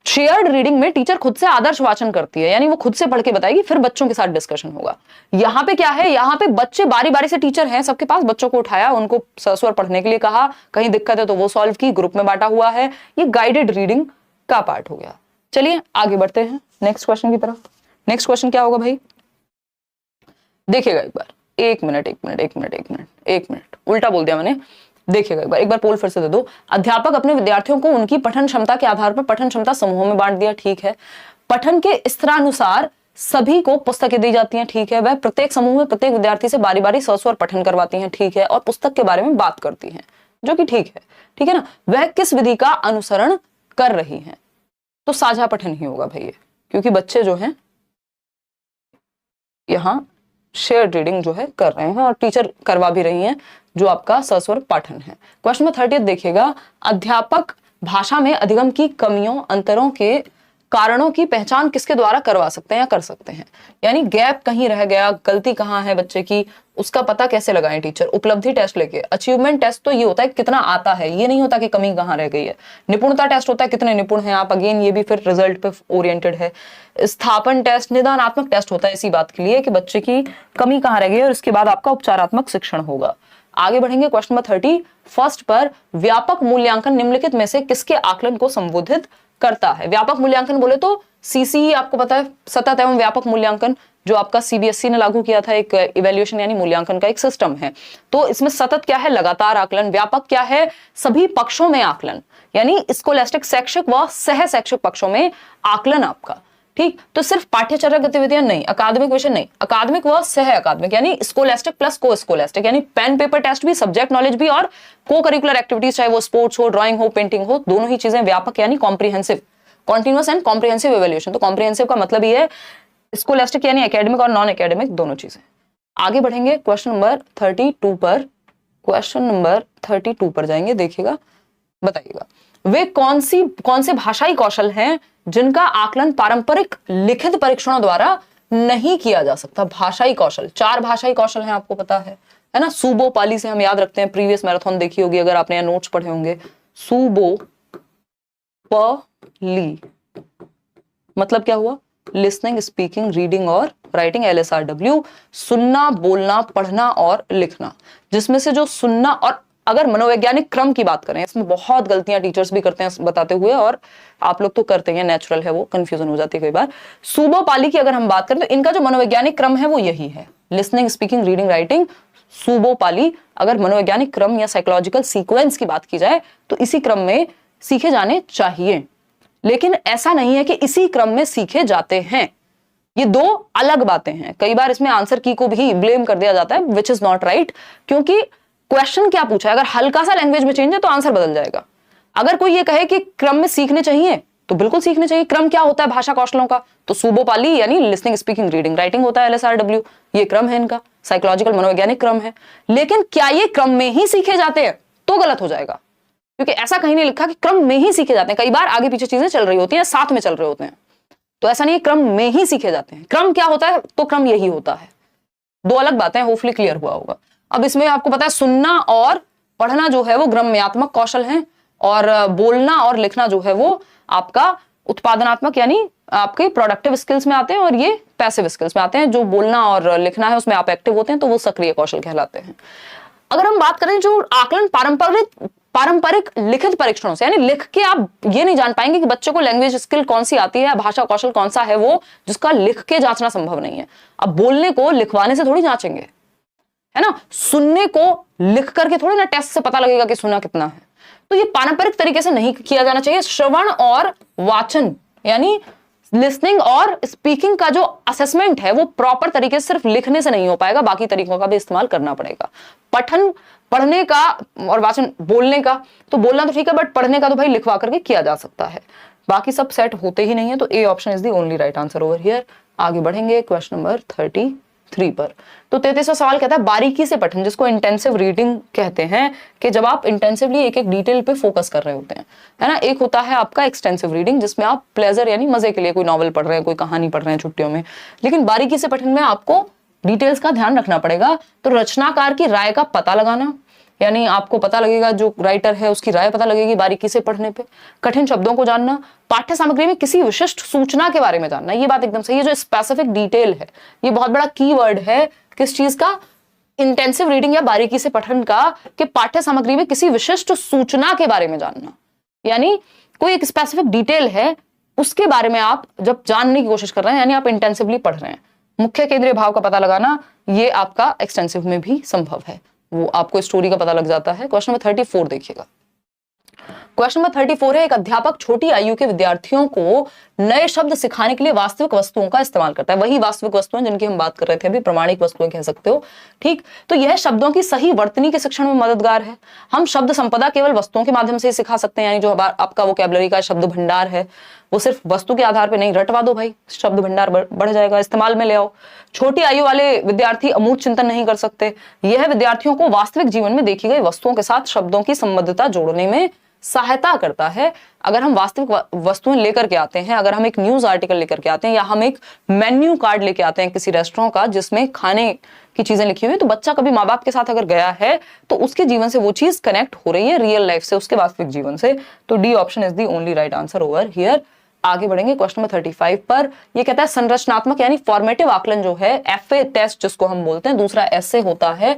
शेयर्ड रीडिंग में टीचर खुद से आदर्श वाचन करती है, यानी वो खुद से पढ़ के बताएगी, फिर बच्चों के साथ डिस्कशन होगा। यहाँ पे क्या है, यहाँ पे बच्चे बारी बारी से, टीचर हैं सबके पास, बच्चों को उठाया, उनको सस्वर पढ़ने के लिए कहा, कहीं दिक्कत है तो वो सॉल्व की, ग्रुप में बांटा हुआ है। ये गाइडेड रीडिंग का पार्ट हो गया। चलिए आगे बढ़ते हैं नेक्स्ट क्वेश्चन की तरफ। नेक्स्ट क्वेश्चन क्या होगा भाई, देखिएगा एक बार, एक मिनट उल्टा बोल दिया मैंने। देखिएगा एक बार पोल फिर से दे दो। अध्यापक अपने विद्यार्थियों को उनकी पठन क्षमता के आधार पर पठन क्षमता समूहों में बांट दिया, ठीक है। पठन के स्तरानुसार सभी को पुस्तकें दी जाती हैं, ठीक है। वह प्रत्येक समूह में प्रत्येक विद्यार्थी से बारी बारी सस्वर पठन करवाती हैं, ठीक है। और पुस्तक के बारे में बात करती हैं, जो कि ठीक है ना। वह किस विधि का अनुसरण कर रही हैं, तो साझा पठन ही होगा भैया, क्योंकि बच्चे जो हैं यहाँ शेयर रीडिंग जो है कर रहे हैं और टीचर करवा भी रही हैं, जो आपका सस्वर पाठन है। क्वेश्चन नंबर 30 देखिएगा, अध्यापक भाषा में अधिगम की कमियों, अंतरों के कारणों की पहचान किसके द्वारा करवा सकते हैं या कर सकते हैं। यानी गैप कहीं रह गया, गलती कहाँ है बच्चे की, उसका पता कैसे लगाएं टीचर। उपलब्धि टेस्ट लेके, अचीवमेंट टेस्ट तो ये होता है कितना आता है, ये नहीं होता कि कमी कहाँ रह गई है। निपुणता टेस्ट होता है कितने निपुण हैं आप, अगेन ये भी फिर रिजल्ट पे ओरिएंटेड है। स्थापन टेस्ट निदानात्मक टेस्ट होता है इसी बात के लिए कि बच्चे की कमी कहाँ रह गई है, और इसके बाद आपका उपचारात्मक शिक्षण होगा। आगे बढ़ेंगे क्वेश्चन नंबर 31 पर, व्यापक मूल्यांकन निम्नलिखित में से किसके आकलन को संबोधित करता है। व्यापक मूल्यांकन बोले तो सीसीई आपको पता है, सतत एवं व्यापक मूल्यांकन, जो आपका सीबीएसई ने लागू किया था, एक इवैल्यूएशन यानी मूल्यांकन का एक सिस्टम है। तो इसमें सतत क्या है, लगातार आकलन। व्यापक क्या है, सभी पक्षों में आकलन, यानी स्कोलैस्टिक शैक्षिक व सह शैक्षिक पक्षों में आकलन आपका, ठीक। तो सिर्फ पाठ्यचर्या गतिविधियां नहीं, अकादमिक विषय नहीं, अकादमिक व सह अकादमिक यानी स्कोलैस्टिक प्लस को स्कोलैस्टिक, यानी पेन पेपर टेस्ट भी, सब्जेक्ट नॉलेज भी, और को करिकुलर एक्टिविटीज, चाहे वो स्पोर्ट्स हो, ड्राइंग हो, पेंटिंग हो, दोनों ही चीजें व्यापक यानी comprehensive, continuous and comprehensive evaluation. तो कॉम्प्रिहेंसिव का मतलब ये है स्कोलैस्टिक यानी एकेडमिक और नॉन एकेडमिक दोनों चीजें। आगे बढ़ेंगे क्वेश्चन नंबर 32 पर, क्वेश्चन नंबर 32 पर जाएंगे, देखिएगा, बताइएगा वे कौन से भाषाई कौशल हैं जिनका आकलन पारंपरिक लिखित परीक्षणों द्वारा नहीं किया जा सकता। भाषाई कौशल, 4 भाषाई कौशल हैं, आपको पता है ना। सूबो पाली से हम याद रखते हैं, प्रीवियस मैराथन देखी होगी अगर आपने, यहाँ नोट्स पढ़े होंगे। सूबो पाली मतलब क्या हुआ, लिसनिंग, स्पीकिंग, रीडिंग और राइटिंग, LSRW, सुनना, बोलना, पढ़ना और लिखना। जिसमें से जो सुनना, और अगर मनोवैज्ञानिक क्रम की बात करें, इसमें बहुत गलतियां टीचर्स भी करते हैं बताते हुए, और आप लोग तो करते हैं, नेचुरल है वो, कंफ्यूजन हो जाती है कई बार। सुबो पाली की अगर हम बात करें तो इनका जो मनोवैज्ञानिक क्रम है वो यही है, लिसनिंग, स्पीकिंग, रीडिंग, राइटिंग, सुबो पाली। अगर मनोवैज्ञानिक क्रम या साइकोलॉजिकल सीक्वेंस की बात की जाए तो इसी क्रम में सीखे जाने चाहिए, लेकिन ऐसा नहीं है कि इसी क्रम में सीखे जाते हैं। ये दो अलग बातें हैं। कई बार इसमें आंसर की को भी ब्लेम कर दिया जाता है, विच इज नॉट राइट, क्योंकि क्वेश्चन क्या पूछा है, अगर हल्का सा लैंग्वेज में चेंज है तो आंसर बदल जाएगा। अगर कोई ये कहे कि क्रम में सीखने चाहिए तो बिल्कुल सीखने चाहिए। क्रम क्या होता है भाषा कौशलों का, तो सुबो पाली यानी लिसनिंग, स्पीकिंग, रीडिंग, राइटिंग होता है, LSRW, ये क्रम है इनका, साइकोलॉजिकल मनोवैज्ञानिक क्रम है। लेकिन क्या ये क्रम में ही सीखे जाते हैं, तो गलत हो जाएगा, क्योंकि ऐसा कहीं नहीं लिखा कि क्रम में ही सीखे जाते हैं। कई बार आगे पीछे चीजें चल रही होती हैं, साथ में चल रहे होते हैं, तो ऐसा नहीं है क्रम में ही सीखे जाते हैं। क्रम क्या होता है, तो क्रम यही होता है, दो अलग बातें, होपफुली क्लियर हुआ होगा। अब इसमें आपको पता है सुनना और पढ़ना जो है वो गम्यात्मक कौशल हैं, और बोलना और लिखना जो है वो आपका उत्पादनात्मक यानी आपके प्रोडक्टिव स्किल्स में आते हैं, और ये पैसिव स्किल्स में आते हैं। जो बोलना और लिखना है उसमें आप एक्टिव होते हैं तो वो सक्रिय कौशल कहलाते हैं। अगर हम बात करें जो आकलन पारंपरिक लिखित परीक्षणों से, यानी लिख के आप ये नहीं जान पाएंगे कि बच्चों को लैंग्वेज स्किल कौन सी आती है, भाषा कौशल कौन सा है वो, जिसका लिख के जांचना संभव नहीं है। अब बोलने को लिखवाने से थोड़ी जांचेंगे, है ना, सुनने को लिख करके थोड़ी ना टेस्ट से पता लगेगा कि सुना कितना है। तो ये पारंपरिक तरीके से नहीं किया जाना चाहिए। श्रवण और वाचन यानी लिसनिंग और स्पीकिंग का जो असेसमेंट है वो प्रॉपर तरीके से सिर्फ लिखने से नहीं हो पाएगा, बाकी तरीकों का भी इस्तेमाल करना पड़ेगा। पठन पढ़ने का और वाचन बोलने का, तो बोलना तो ठीक है, बट पढ़ने का तो भाई लिखवा करके किया जा सकता है, बाकी सब सेट होते ही नहीं है। तो A option is the only right answer over here. आगे बढ़ेंगे क्वेश्चन नंबर 33 पर। तो 33वां सवाल कहता है बारीकी से पठन, जिसको इंटेंसिव रीडिंग कहते हैं, कि जब आप इंटेंसिवली एक एक डिटेल पे फोकस कर रहे होते हैं, है ना। एक होता है आपका एक्सटेंसिव रीडिंग, जिसमें आप प्लेजर यानी मजे के लिए कोई नॉवल पढ़ रहे हैं, कोई कहानी पढ़ रहे हैं छुट्टियों में। लेकिन बारीकी से पठन में आपको डिटेल्स का ध्यान रखना पड़ेगा। तो रचनाकार की राय का पता लगाना, यानी आपको पता लगेगा जो राइटर है उसकी राय पता लगेगी बारीकी से पढ़ने पे। कठिन शब्दों को जानना, पाठ्य सामग्री में किसी विशिष्ट सूचना के बारे में जानना, ये बात एकदम सही है। जो स्पेसिफिक डिटेल है ये बहुत बड़ा कीवर्ड है किस चीज का, इंटेंसिव रीडिंग या बारीकी से पठन का, कि पाठ्य सामग्री में किसी विशिष्ट सूचना के बारे में जानना, यानी कोई एक स्पेसिफिक डिटेल है उसके बारे में आप जब जानने की कोशिश कर रहे हैं, यानी आप इंटेंसिवली पढ़ रहे हैं। मुख्य केंद्रीय भाव का पता लगाना, ये आपका एक्सटेंसिव में भी संभव है, वो आपको स्टोरी का पता लग जाता है। क्वेश्चन नंबर 34 देखिएगा। क्वेश्चन नंबर 34 है, एक अध्यापक छोटी आयु के विद्यार्थियों को नए शब्द सिखाने के लिए वास्तविक वस्तुओं का इस्तेमाल करता है। वही वास्तविक वस्तुएं जिनकी हम बात कर रहे थे अभी, प्रमाणिक वस्तुएं कह सकते हो, ठीक। तो यह शब्दों की सही वर्तनी के शिक्षण में मददगार है। हम शब्द संपदा केवल वस्तुओं के माध्यम से सिखा सकते हैं, यानी जो आपका वोकैबुलरी का शब्द भंडार है वो सिर्फ वस्तु के आधार पर नहीं, रटवा दो भाई, शब्द भंडार बढ़ जाएगा, इस्तेमाल में ले आओ। छोटी आयु वाले विद्यार्थी अमूर्त चिंतन नहीं कर सकते। यह विद्यार्थियों को वास्तविक जीवन में देखी गई वस्तुओं के साथ शब्दों की संबद्धता जोड़ने में सहायता करता है। अगर हम वास्तविक वस्तुएं लेकर के आते हैं, अगर हम एक न्यूज आर्टिकल लेकर के आते हैं, या हम एक मेन्यू कार्ड लेके आते हैं किसी रेस्टोरेंट का जिसमें खाने की चीजें लिखी हुई है, तो बच्चा कभी माँ बाप के साथ अगर गया है तो उसके जीवन से वो चीज कनेक्ट हो रही है, रियल लाइफ से, उसके वास्तविक जीवन से। तो D option is the only right answer over here. आगे बढ़ेंगे क्वेश्चन नंबर 35 पर। ये कहता है संरचनात्मक यानी फॉर्मेटिव आकलन जो है, एफए टेस्ट जिसको हम बोलते हैं, दूसरा एसए होता है।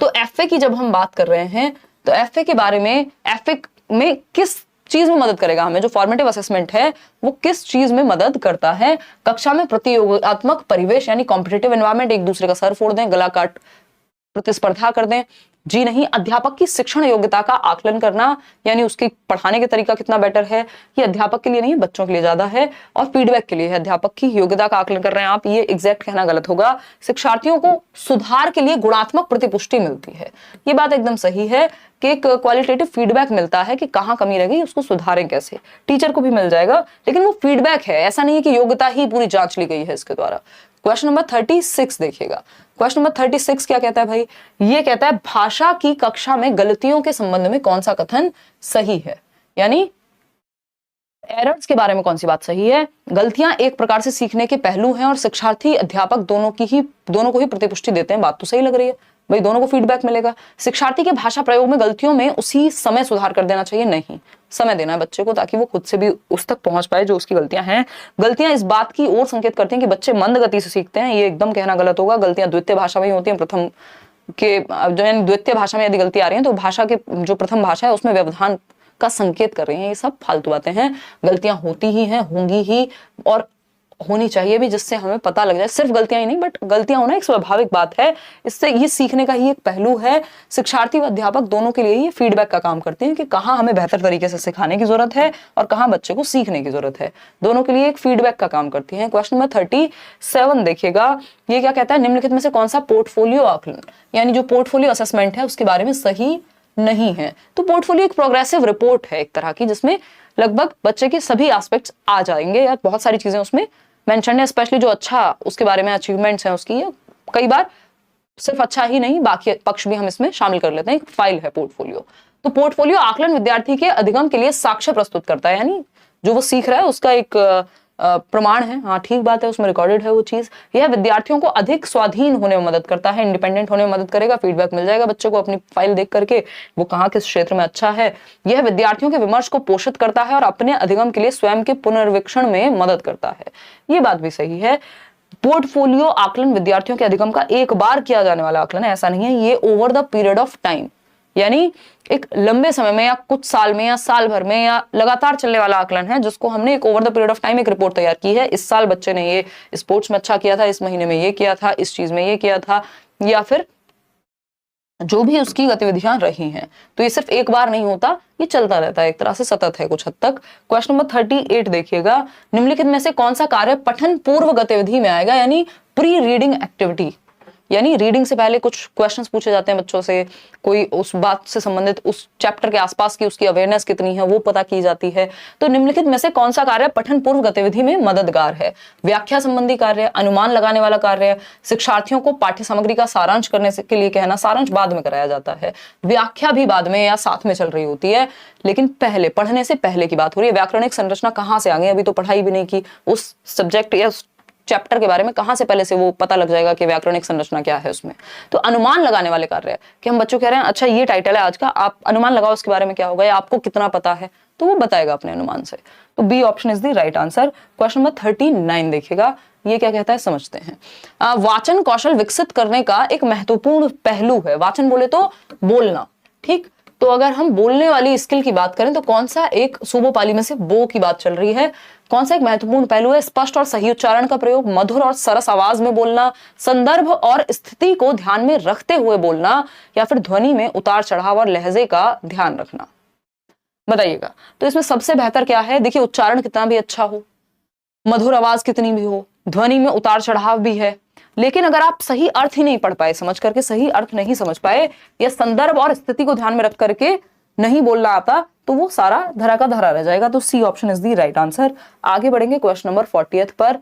तो एफए की जब हम बात कर रहे हैं तो एफए के बारे में, एफए में किस चीज में मदद करेगा हमें, जो फॉर्मेटिव असेसमेंट है वो किस चीज में मदद करता है। कक्षा में प्रतियोगात्मक परिवेश यानी कॉम्पिटिटिव एनवायरनमेंट, एक दूसरे का सर फोड़ दें, गला काट प्रतिस्पर्धा कर दें, जी नहीं। अध्यापक की शिक्षण योग्यता का आकलन करना, यानी उसकी पढ़ाने का तरीका कितना बेटर है, ये अध्यापक के लिए नहीं बच्चों के लिए ज्यादा है, और फीडबैक के लिए है। अध्यापक की योग्यता का आकलन कर रहे हैं आप, ये एग्जैक्ट कहना गलत होगा। शिक्षार्थियों को सुधार के लिए गुणात्मक प्रतिपुष्टि मिलती है, ये बात एकदम सही है कि एक क्वालिटेटिव फीडबैक मिलता है कि कहाँ कमी रह गई, उसको सुधारें कैसे। टीचर को भी मिल जाएगा, लेकिन वो फीडबैक है, ऐसा नहीं है कि योग्यता ही पूरी जांच ली गई है इसके द्वारा। क्वेश्चन नंबर 36 देखिएगा। क्वेश्चन नंबर 36 क्या कहता है भाई, ये कहता है भाषा की कक्षा में गलतियों के संबंध में कौन सा कथन सही है, यानी एरर्स के बारे में कौन सी बात सही है। गलतियां एक प्रकार से सीखने के पहलू हैं और शिक्षार्थी अध्यापक दोनों को ही प्रतिपुष्टि देते हैं, बात तो सही लग रही है भाई, दोनों को फीडबैक मिलेगा। शिक्षार्थी के भाषा प्रयोग में गलतियों में उसी समय सुधार कर देना चाहिए, नहीं, समय देना है बच्चे को, ताकि वो खुद से भी उस तक पहुंच पाए जो उसकी गलतियां हैं। गलतियां इस बात की ओर संकेत करती हैं कि बच्चे मंद गति से सीखते हैं, ये एकदम कहना गलत होगा। गलतियां द्वितीय भाषा में ही होती हैं, प्रथम के जो यानी द्वितीय भाषा में यदि गलती आ रही है तो भाषा के जो प्रथम भाषा है उसमें व्यवधान का संकेत कर रही हैं। ये सब फालतू बातें हैं, गलतियां होती ही हैं, होंगी ही, और होनी चाहिए भी, जिससे हमें पता लग जाए। सिर्फ गलतियां ही नहीं, बट गलतियां होना एक स्वाभाविक बात है, इससे ये सीखने का ही एक पहलू है। शिक्षार्थी व अध्यापक दोनों के लिए ये फीडबैक का काम करते हैं कि कहाँ हमें बेहतर तरीके से सिखाने की जरूरत है और कहाँ बच्चे को सीखने की जरूरत है। दोनों के लिए एक फीडबैक का काम करती है। क्वेश्चन नंबर 37 देखिएगा, ये क्या कहता है, निम्नलिखित में से कौन सा पोर्टफोलियो आकलन यानी जो पोर्टफोलियो असेसमेंट है उसके बारे में सही नहीं है। तो पोर्टफोलियो एक प्रोग्रेसिव रिपोर्ट है एक तरह की, जिसमें लगभग बच्चे के सभी एस्पेक्ट्स आ जाएंगे या बहुत सारी चीजें उसमें मेंशन है, स्पेशली जो अच्छा उसके बारे में अचीवमेंट्स हैं उसकी, कई बार सिर्फ अच्छा ही नहीं बाकी पक्ष भी हम इसमें शामिल कर लेते हैं। एक फाइल है पोर्टफोलियो। तो पोर्टफोलियो आकलन विद्यार्थी के अधिगम के लिए साक्ष्य प्रस्तुत करता है, यानी जो वो सीख रहा है उसका एक प्रमाण है। हाँ ठीक बात है, उसमें रिकॉर्डेड है वो चीज। यह विद्यार्थियों को अधिक स्वाधीन होने में मदद करता है, इंडिपेंडेंट होने में मदद करेगा। फीडबैक मिल जाएगा बच्चे को अपनी फाइल देख करके, वो कहाँ किस क्षेत्र में अच्छा है। यह विद्यार्थियों के विमर्श को पोषित करता है और अपने अधिगम के लिए स्वयं के पुनर्वीक्षण में मदद करता है। ये बात भी सही है। पोर्टफोलियो आकलन विद्यार्थियों के अधिगम का एक बार किया जाने वाला आकलन है, ऐसा नहीं है। ये over the period of time, यानी एक लंबे समय में या कुछ साल में या साल भर में या लगातार चलने वाला आकलन है, जिसको हमने एक over the period of time एक रिपोर्ट तैयार की है। इस साल बच्चे ने ये स्पोर्ट्स में अच्छा किया था, इस महीने में ये किया था, इस चीज में ये किया था, या फिर जो भी उसकी गतिविधियां रही हैं। तो ये सिर्फ एक बार नहीं होता, ये चलता रहता है, एक तरह से सतत है कुछ हद तक। क्वेश्चन नंबर 38 देखिएगा, निम्नलिखित में से कौन सा कार्य पठन पूर्व गतिविधि में आएगा, यानी प्री रीडिंग एक्टिविटी। यानी रीडिंग से पहले कुछ क्वेश्चंस पूछे जाते हैं बच्चों से, कोई उस बात से संबंधित उस चैप्टर के आसपास की उसकी अवेयरनेस कितनी है वो पता की जाती है। तो निम्नलिखित में से कौन सा कार्य पठन पूर्व गतिविधि में मददगार है। व्याख्या संबंधी कार्य, अनुमान लगाने वाला कार्य, शिक्षार्थियों को पाठ्य सामग्री का सारांश करने के लिए कहना, सारांश बाद में कराया जाता है, व्याख्या भी बाद में या साथ में चल रही होती है, लेकिन पहले पढ़ने से पहले की बात हो रही है। व्याकरणिक संरचना कहाँ से आ गई, अभी तो पढ़ाई भी नहीं की, उस सब्जेक्ट या चैप्टर के बारे में कहां से पहले से वो पता लग जाएगा कि व्याकरणिक संरचना क्या है उसमें। तो अनुमान लगाने वाले कार्य है कि हम बच्चों कह रहे हैं अच्छा ये टाइटल है आज का, आप अनुमान लगाओ उसके बारे में क्या होगा या आपको कितना पता है, तो वो बताएगा अपने अनुमान से। तो B option is the right answer. Question number 39 देखिएगा, ये क्या कहता है समझते हैं। वाचन कौशल विकसित करने का एक महत्वपूर्ण पहलू है। वाचन बोले तो बोलना, ठीक। तो अगर हम बोलने वाली स्किल की बात करें तो कौन सा एक सुबोपाली में से बो की बात चल रही है, कौन सा एक महत्वपूर्ण पहलू है। स्पष्ट और सही उच्चारण का प्रयोग, मधुर और सरस आवाज में बोलना, संदर्भ और स्थिति को ध्यान में रखते हुए बोलना, या फिर ध्वनि में उतार चढ़ाव और लहजे का ध्यान रखना। बताइएगा तो इसमें सबसे बेहतर क्या है। देखिए उच्चारण कितना भी अच्छा हो, मधुर आवाज कितनी भी हो, ध्वनि में उतार चढ़ाव भी है, लेकिन अगर आप सही अर्थ ही नहीं पढ़ पाए, समझ करके सही अर्थ नहीं समझ पाए, या संदर्भ और स्थिति को ध्यान में रख करके नहीं बोलना आता, तो वो सारा धरा का धरा रह जाएगा। तो C option is the right answer. आगे बढ़ेंगे क्वेश्चन नंबर 40 पर।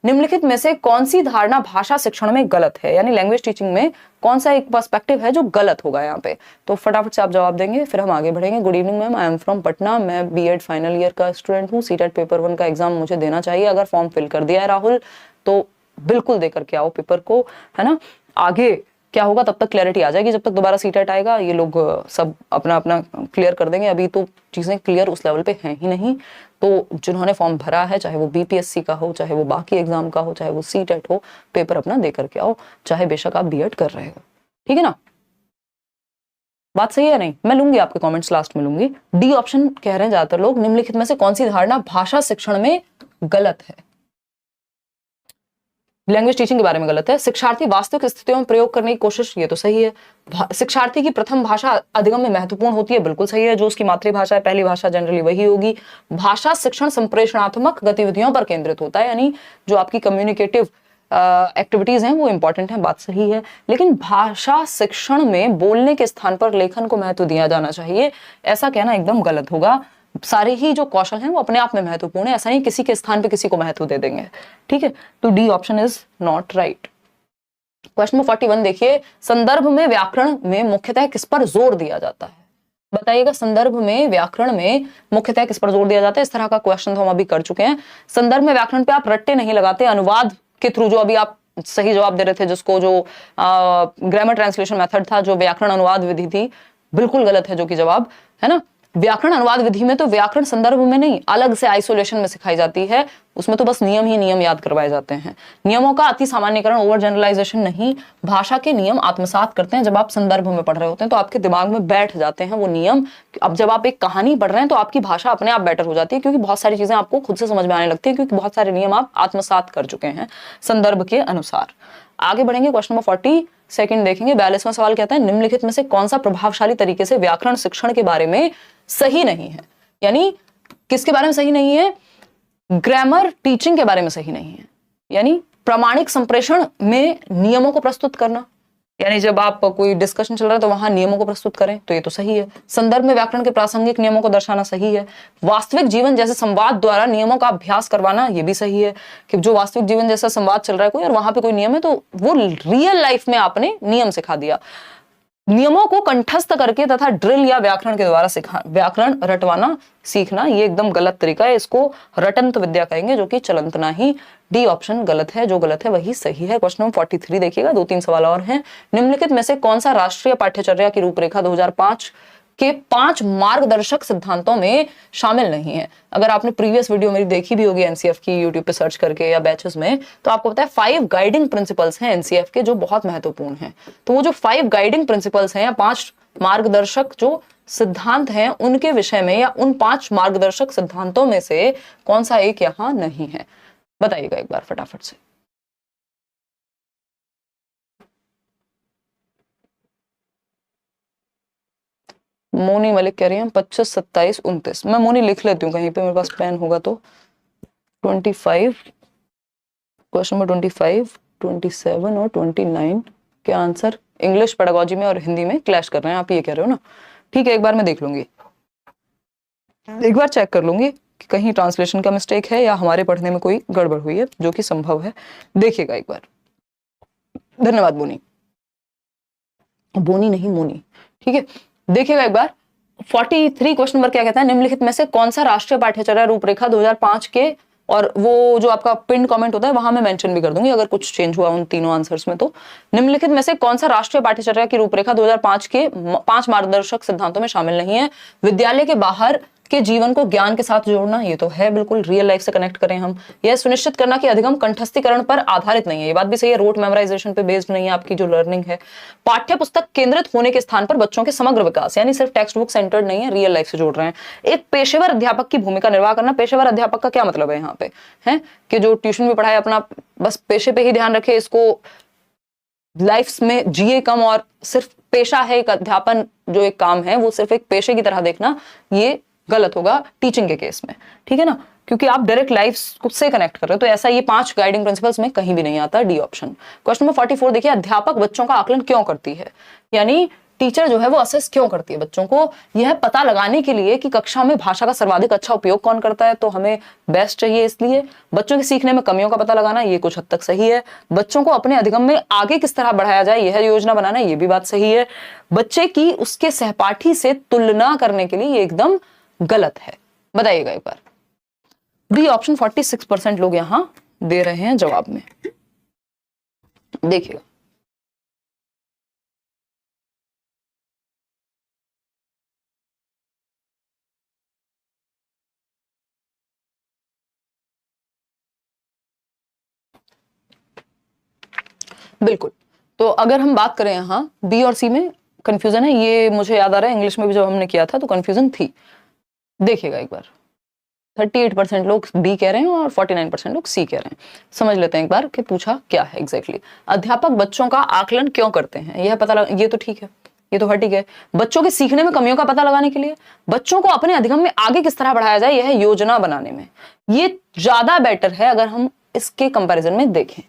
निम्नलिखित में से कौन सी धारणा भाषा शिक्षण में गलत है, यानी लैंग्वेज टीचिंग में कौन सा एक पर्सपेक्टिव है जो गलत होगा यहाँ पे। तो फटाफट से आप जवाब देंगे फिर हम आगे बढ़ेंगे। Good evening ma'am, I am from Patna, मैं बीएड फाइनल ईयर का स्टूडेंट हूँ। सीटेट पेपर 1 का एग्जाम मुझे देना चाहिए, अगर फॉर्म फिल कर दिया है राहुल तो बिल्कुल देकर के आओ पेपर को, है ना। आगे क्या होगा तब तक क्लैरिटी आ जाएगी, जब तक दोबारा सीटेट आएगा ये लोग सब अपना अपना क्लियर कर देंगे। अभी तो चीजें क्लियर उस लेवल पे हैं ही नहीं। तो जिन्होंने फॉर्म भरा है, चाहे वो बीपीएससी का हो, चाहे वो बाकी एग्जाम का हो, चाहे वो सीटेट हो, पेपर अपना दे करके आओ, चाहे बेशक आप बीएड कर रहे हो, ठीक है ना। बात सही है नहीं, मैं लूंगी आपके कमेंट्स लास्ट में लूंगी। डी ऑप्शन कह रहे हैं ज्यादातर लोग, निम्नलिखित में से कौन सी धारणा भाषा शिक्षण में गलत है। लैंग्वेज टीचिंग के बारे में गलत है। शिक्षार्थी वास्तविक स्थितियों में प्रयोग करने की कोशिश, ये तो सही है। शिक्षार्थी की प्रथम भाषा अधिगम में महत्वपूर्ण होती है, बिल्कुल सही है। जो उसकी मातृभाषा है, पहली भाषा जनरली वही होगी। भाषा शिक्षण संप्रेषणात्मक गतिविधियों पर केंद्रित होता है, यानी जो आपकी कम्युनिकेटिव एक्टिविटीज हैं वो इंपॉर्टेंट है, बात सही है। लेकिन भाषा शिक्षण में बोलने के स्थान पर लेखन को महत्व दिया जाना चाहिए, ऐसा कहना एकदम गलत होगा। सारे ही जो कौशल हैं वो अपने आप में महत्वपूर्ण है, ऐसा नहीं किसी के स्थान पे किसी को महत्व दे देंगे, ठीक है। तो D option is not right. Question number 41 देखिए, संदर्भ में व्याकरण में मुख्यतः किस पर जोर दिया जाता है। बताइएगा संदर्भ में व्याकरण में मुख्यतः किस पर जोर दिया जाता है। इस तरह का क्वेश्चन तो हम अभी कर चुके हैं। संदर्भ में व्याकरण पे आप रट्टे नहीं लगाते, अनुवाद के थ्रू जो अभी आप सही जवाब दे रहे थे, जिसको जो ग्रामर ट्रांसलेशन मेथड था, जो व्याकरण अनुवाद विधि थी, बिल्कुल गलत है जो कि जवाब, है ना। व्याकरण अनुवाद विधि में तो व्याकरण संदर्भ में नहीं, अलग से आइसोलेशन में सिखाई जाती है। उसमें तो बस नियम ही नियम याद करवाए जाते हैं। नियमों का अति सामान्यकरण, ओवर जनरलाइजेशन नहीं। भाषा के नियम आत्मसात करते हैं जब आप संदर्भ में पढ़ रहे होते हैं, तो आपके दिमाग में बैठ जाते हैं वो नियम। अब जब आप एक कहानी पढ़ रहे हैं तो आपकी भाषा अपने आप बेटर हो जाती है, क्योंकि बहुत सारी चीजें आपको खुद से समझ में आने लगती है, क्योंकि बहुत सारे नियम आप आत्मसात कर चुके हैं संदर्भ के अनुसार। आगे बढ़ेंगे, क्वेश्चन नंबर 42 देखेंगे। 42वां सवाल कहता है निम्नलिखित में से कौन सा प्रभावशाली तरीके से व्याकरण शिक्षण के बारे में सही नहीं है। यानी किसके बारे में सही नहीं है? ग्रामर टीचिंग के बारे में सही नहीं है। यानी प्रामाणिक संप्रेषण में नियमों को प्रस्तुत करना, यानी जब आप कोई डिस्कशन चल रहा है तो वहां नियमों को प्रस्तुत करें, तो ये तो सही है। संदर्भ में व्याकरण के प्रासंगिक नियमों को दर्शाना सही है। वास्तविक जीवन जैसे संवाद द्वारा नियमों का अभ्यास करवाना, ये भी सही है कि जो वास्तविक जीवन जैसा संवाद चल रहा है कोई और वहां पे कोई नियम है तो वो रियल लाइफ में आपने नियम सिखा दिया। नियमों को कंठस्थ करके तथा ड्रिल या व्याकरण के द्वारा व्याकरण रटवाना सीखना, ये एकदम गलत तरीका है। इसको रटंत विद्या कहेंगे, जो कि चलंत नहीं। डी ऑप्शन गलत है, जो गलत है वही सही है। क्वेश्चन नंबर 43 देखिएगा, 2-3 सवाल और हैं। निम्नलिखित में से कौन सा राष्ट्रीय पाठ्यचर्या की रूपरेखा 2005 के 5 मार्गदर्शक सिद्धांतों में शामिल नहीं है? अगर आपने प्रीवियस वीडियो मेरी देखी भी होगी एनसीएफ की, यूट्यूब पे सर्च करके या बैचेस में, तो आपको पता है 5 गाइडिंग प्रिंसिपल्स हैं एनसीएफ के जो बहुत महत्वपूर्ण हैं। तो वो जो 5 गाइडिंग प्रिंसिपल्स हैं या 5 मार्गदर्शक जो सिद्धांत हैं, उनके विषय में या उन 5 मार्गदर्शक सिद्धांतों में से कौन सा एक यहां नहीं है? बताइएगा एक बार फटाफट से। मोनी मलिक कह रही है 25, 27, 29। मैं मोनी लिख लेती हूँ कहीं पे, मेरे पास पेन होगा तो। 25, क्वेश्चन नंबर 25, 27 और 29 के आंसर इंग्लिश पेडागोजी में और हिंदी में क्लैश कर रहे हैं, आप ये कह रहे हो ना? ठीक है, एक बार मैं देख लूंगी, एक बार चेक कर लूंगी कि कहीं ट्रांसलेशन का मिस्टेक है या हमारे पढ़ने में कोई गड़बड़ हुई है, जो कि संभव है। देखिएगा एक बार। धन्यवाद बोनी, बोनी नहीं मोनी, ठीक है। देखिएगा एक बार 43 क्वेश्चन नंबर क्या कहता है, निम्नलिखित में से कौन सा राष्ट्रीय पाठ्यचर्या रूपरेखा 2005 के, और वो जो आपका पिन कमेंट होता है वहां मैं मेंशन भी कर दूंगी अगर कुछ चेंज हुआ उन तीनों आंसर्स में। तो निम्नलिखित में से कौन सा राष्ट्रीय पाठ्यचर्या की रूपरेखा 2005 के 5 मार्गदर्शक सिद्धांतों में शामिल नहीं है? विद्यालय के बाहर के जीवन को ज्ञान के साथ जोड़ना, ये तो है, बिल्कुल रियल लाइफ से कनेक्ट करें हम। यह सुनिश्चित करना कि अधिगम कंठस्थीकरण पर आधारित नहीं है, ये बात भी सही है, रोट मेमोराइजेशन पे बेस्ड नहीं है आपकी जो लर्निंग है। पाठ्य पुस्तक केंद्रित होने के स्थान पर बच्चों के समग्र विकास, यानी सिर्फ टेक्स्ट बुक सेंटर्ड नहीं है, रियल लाइफ से जोड़ रहे हैं। एक पेशेवर अध्यापक की भूमिका निर्वाह करना, पेशेवर अध्यापक का क्या मतलब है यहाँ पे, है कि जो ट्यूशन में पढ़ाए अपना बस पेशे पे ही ध्यान रखे, इसको लाइफ में जिए कम और सिर्फ पेशा है एक अध्यापन जो एक काम है वो सिर्फ एक पेशे की तरह देखना, ये गलत होगा टीचिंग के केस में, ठीक है ना, क्योंकि आप डायरेक्ट लाइफ से कनेक्ट कर रहे हो। तो ऐसा ये 5 गाइडिंग प्रिंसिपल्स में कहीं भी नहीं आता, डी ऑप्शन। क्वेश्चन नंबर 44 देखिए, अध्यापक बच्चों का आकलन क्यों करती है? यानी टीचर जो है वो असेस क्यों करती है बच्चों को? यह पता लगाने के लिए कि कक्षा में भाषा का सर्वाधिक अच्छा उपयोग कौन करता है, तो हमें बेस्ट चाहिए, इसलिए बच्चों के सीखने में कमियों का पता लगाना, ये कुछ हद तक सही है। बच्चों को अपने अधिगम में आगे किस तरह बढ़ाया जाए, यह योजना बनाना, ये भी बात सही है। बच्चे की उसके सहपाठी से तुलना करने के लिए ये एकदम गलत है। बताइएगा एक बार। बी ऑप्शन 46% लोग यहां दे रहे हैं जवाब में, देखिएगा। बिल्कुल, तो अगर हम बात करें यहाँ बी और सी में कंफ्यूजन है, ये मुझे याद आ रहा है इंग्लिश में भी जब हमने किया था तो कंफ्यूजन थी। देखिएगा एक बार, 38% लोग बी कह रहे हैं और 49% लोग सी कह रहे हैं। समझ लेते हैं एक बार कि पूछा क्या है एग्जैक्टली। अध्यापक बच्चों का आकलन क्यों करते हैं, यह पता ये तो ठीक है, ये तो ठीक है। बच्चों के सीखने में कमियों का पता लगाने के लिए, बच्चों को अपने अधिगम में आगे किस तरह बढ़ाया जाए, यह योजना बनाने में, ये ज्यादा बेटर है अगर हम इसके कंपैरिजन में देखें।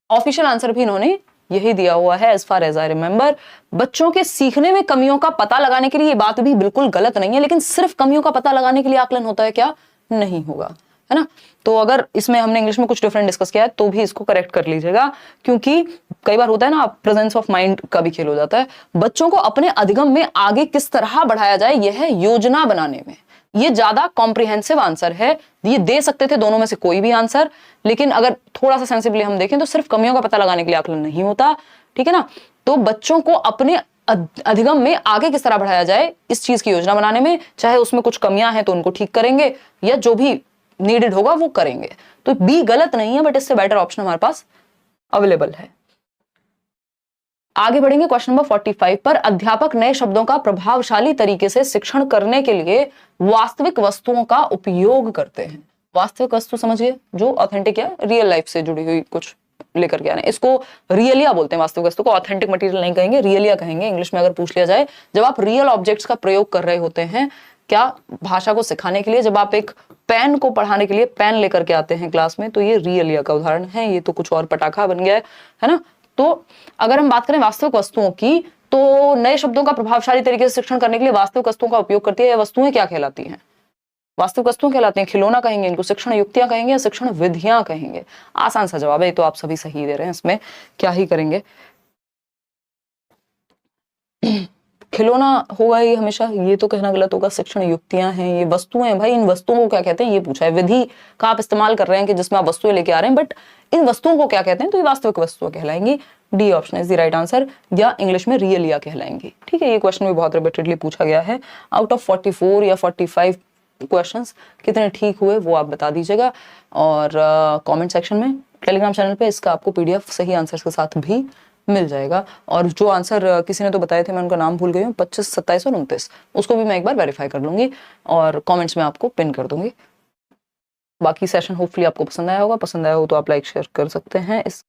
ऑफिशियल आंसर भी इन्होंने यही दिया हुआ है as far as I remember. बच्चों के सीखने में कमियों का पता लगाने के लिए ये बात भी बिल्कुल गलत नहीं है, लेकिन सिर्फ कमियों का पता लगाने के लिए आकलन होता है क्या? नहीं होगा, है ना। तो अगर इसमें हमने इंग्लिश में कुछ डिफरेंट डिस्कस किया है तो भी इसको करेक्ट कर लीजिएगा, क्योंकि कई बार होता है ना प्रेजेंस ऑफ माइंड का भी खेल हो जाता है। बच्चों को अपने अधिगम में आगे किस तरह बढ़ाया जाए, यह है योजना बनाने में, ये ज्यादा कॉम्प्रिहेंसिव आंसर है। ये दे सकते थे दोनों में से कोई भी आंसर, लेकिन अगर थोड़ा सा सेंसिबली हम देखें तो सिर्फ कमियों का पता लगाने के लिए आकलन नहीं होता, ठीक है ना। तो बच्चों को अपने अधिगम में आगे किस तरह बढ़ाया जाए इस चीज की योजना बनाने में, चाहे उसमें कुछ कमियां हैं तो उनको ठीक करेंगे या जो भी नीडेड होगा वो करेंगे। तो बी गलत नहीं है, बट इससे बेटर ऑप्शन हमारे पास अवेलेबल है। आगे बढ़ेंगे क्वेश्चन नंबर 45 पर। अध्यापक नए शब्दों का प्रभावशाली तरीके से शिक्षण करने के लिए वास्तविक वस्तुओं का उपयोग करते हैं। वास्तविक वस्तु समझिए, जो ऑथेंटिक या रियल लाइफ से जुड़ी हुई कुछ लेकर के आने, इसको रियलिया बोलते हैं। वास्तविक वस्तु को ऑथेंटिक मटेरियल नहीं कहेंगे, रियलिया कहेंगे इंग्लिश में अगर पूछ लिया जाए। जब आप रियल ऑब्जेक्ट्स का प्रयोग कर रहे होते हैं, क्या भाषा को सिखाने के लिए, जब आप एक पेन को पढ़ाने के लिए पेन लेकर के आते हैं क्लास में, तो ये रियलिया का उदाहरण है। ये तो कुछ और पटाखा बन गया है ना। तो अगर हम बात करें वास्तविक वस्तुओं की, तो नए शब्दों का प्रभावशाली तरीके से शिक्षण करने के लिए वास्तविक वस्तुओं का उपयोग करती है। ये वस्तुएं क्या कहलाती हैं? वास्तविक वस्तुएं कहलाती हैं। खिलौना कहेंगे इनको, शिक्षण युक्तियां कहेंगे या शिक्षण विधियां कहेंगे? आसान सा जवाब है, तो आप सभी सही दे रहे हैं, इसमें क्या ही करेंगे। खिलौना होगा ये हमेशा, ये तो कहना गलत होगा। शिक्षण युक्तियां हैं, ये वस्तुएं हैं। भाई इन वस्तुओं को क्या कहते हैं ये पूछा है। विधि का आप इस्तेमाल कर रहे हैं कि जिसमें आप वस्तुएं लेके आ रहे हैं, बट इन वस्तुओं को क्या कहते हैं, तो ये वास्तविक वस्तुएं कहलाएंगी। D option is the right answer, या इंग्लिश में रियलिया कहलाएंगी। ठीक है, ये क्वेश्चन भी बहुत रिपीटेडली पूछा गया है। आउट ऑफ 44 या 45 क्वेश्चंस कितने ठीक हुए वो आप बता दीजिएगा, और कमेंट सेक्शन में टेलीग्राम चैनल पे इसका आपको पीडीएफ सही आंसर्स के साथ भी मिल जाएगा। और जो आंसर किसी ने तो बताए थे, मैं उनका नाम भूल गई हूँ, 25, 27 और 29, उसको भी मैं एक बार वेरीफाई कर लूंगी और कमेंट्स में आपको पिन कर दूंगी। बाकी सेशन होपफुली आपको पसंद आया होगा। पसंद आया हो तो आप लाइक शेयर कर सकते हैं। इस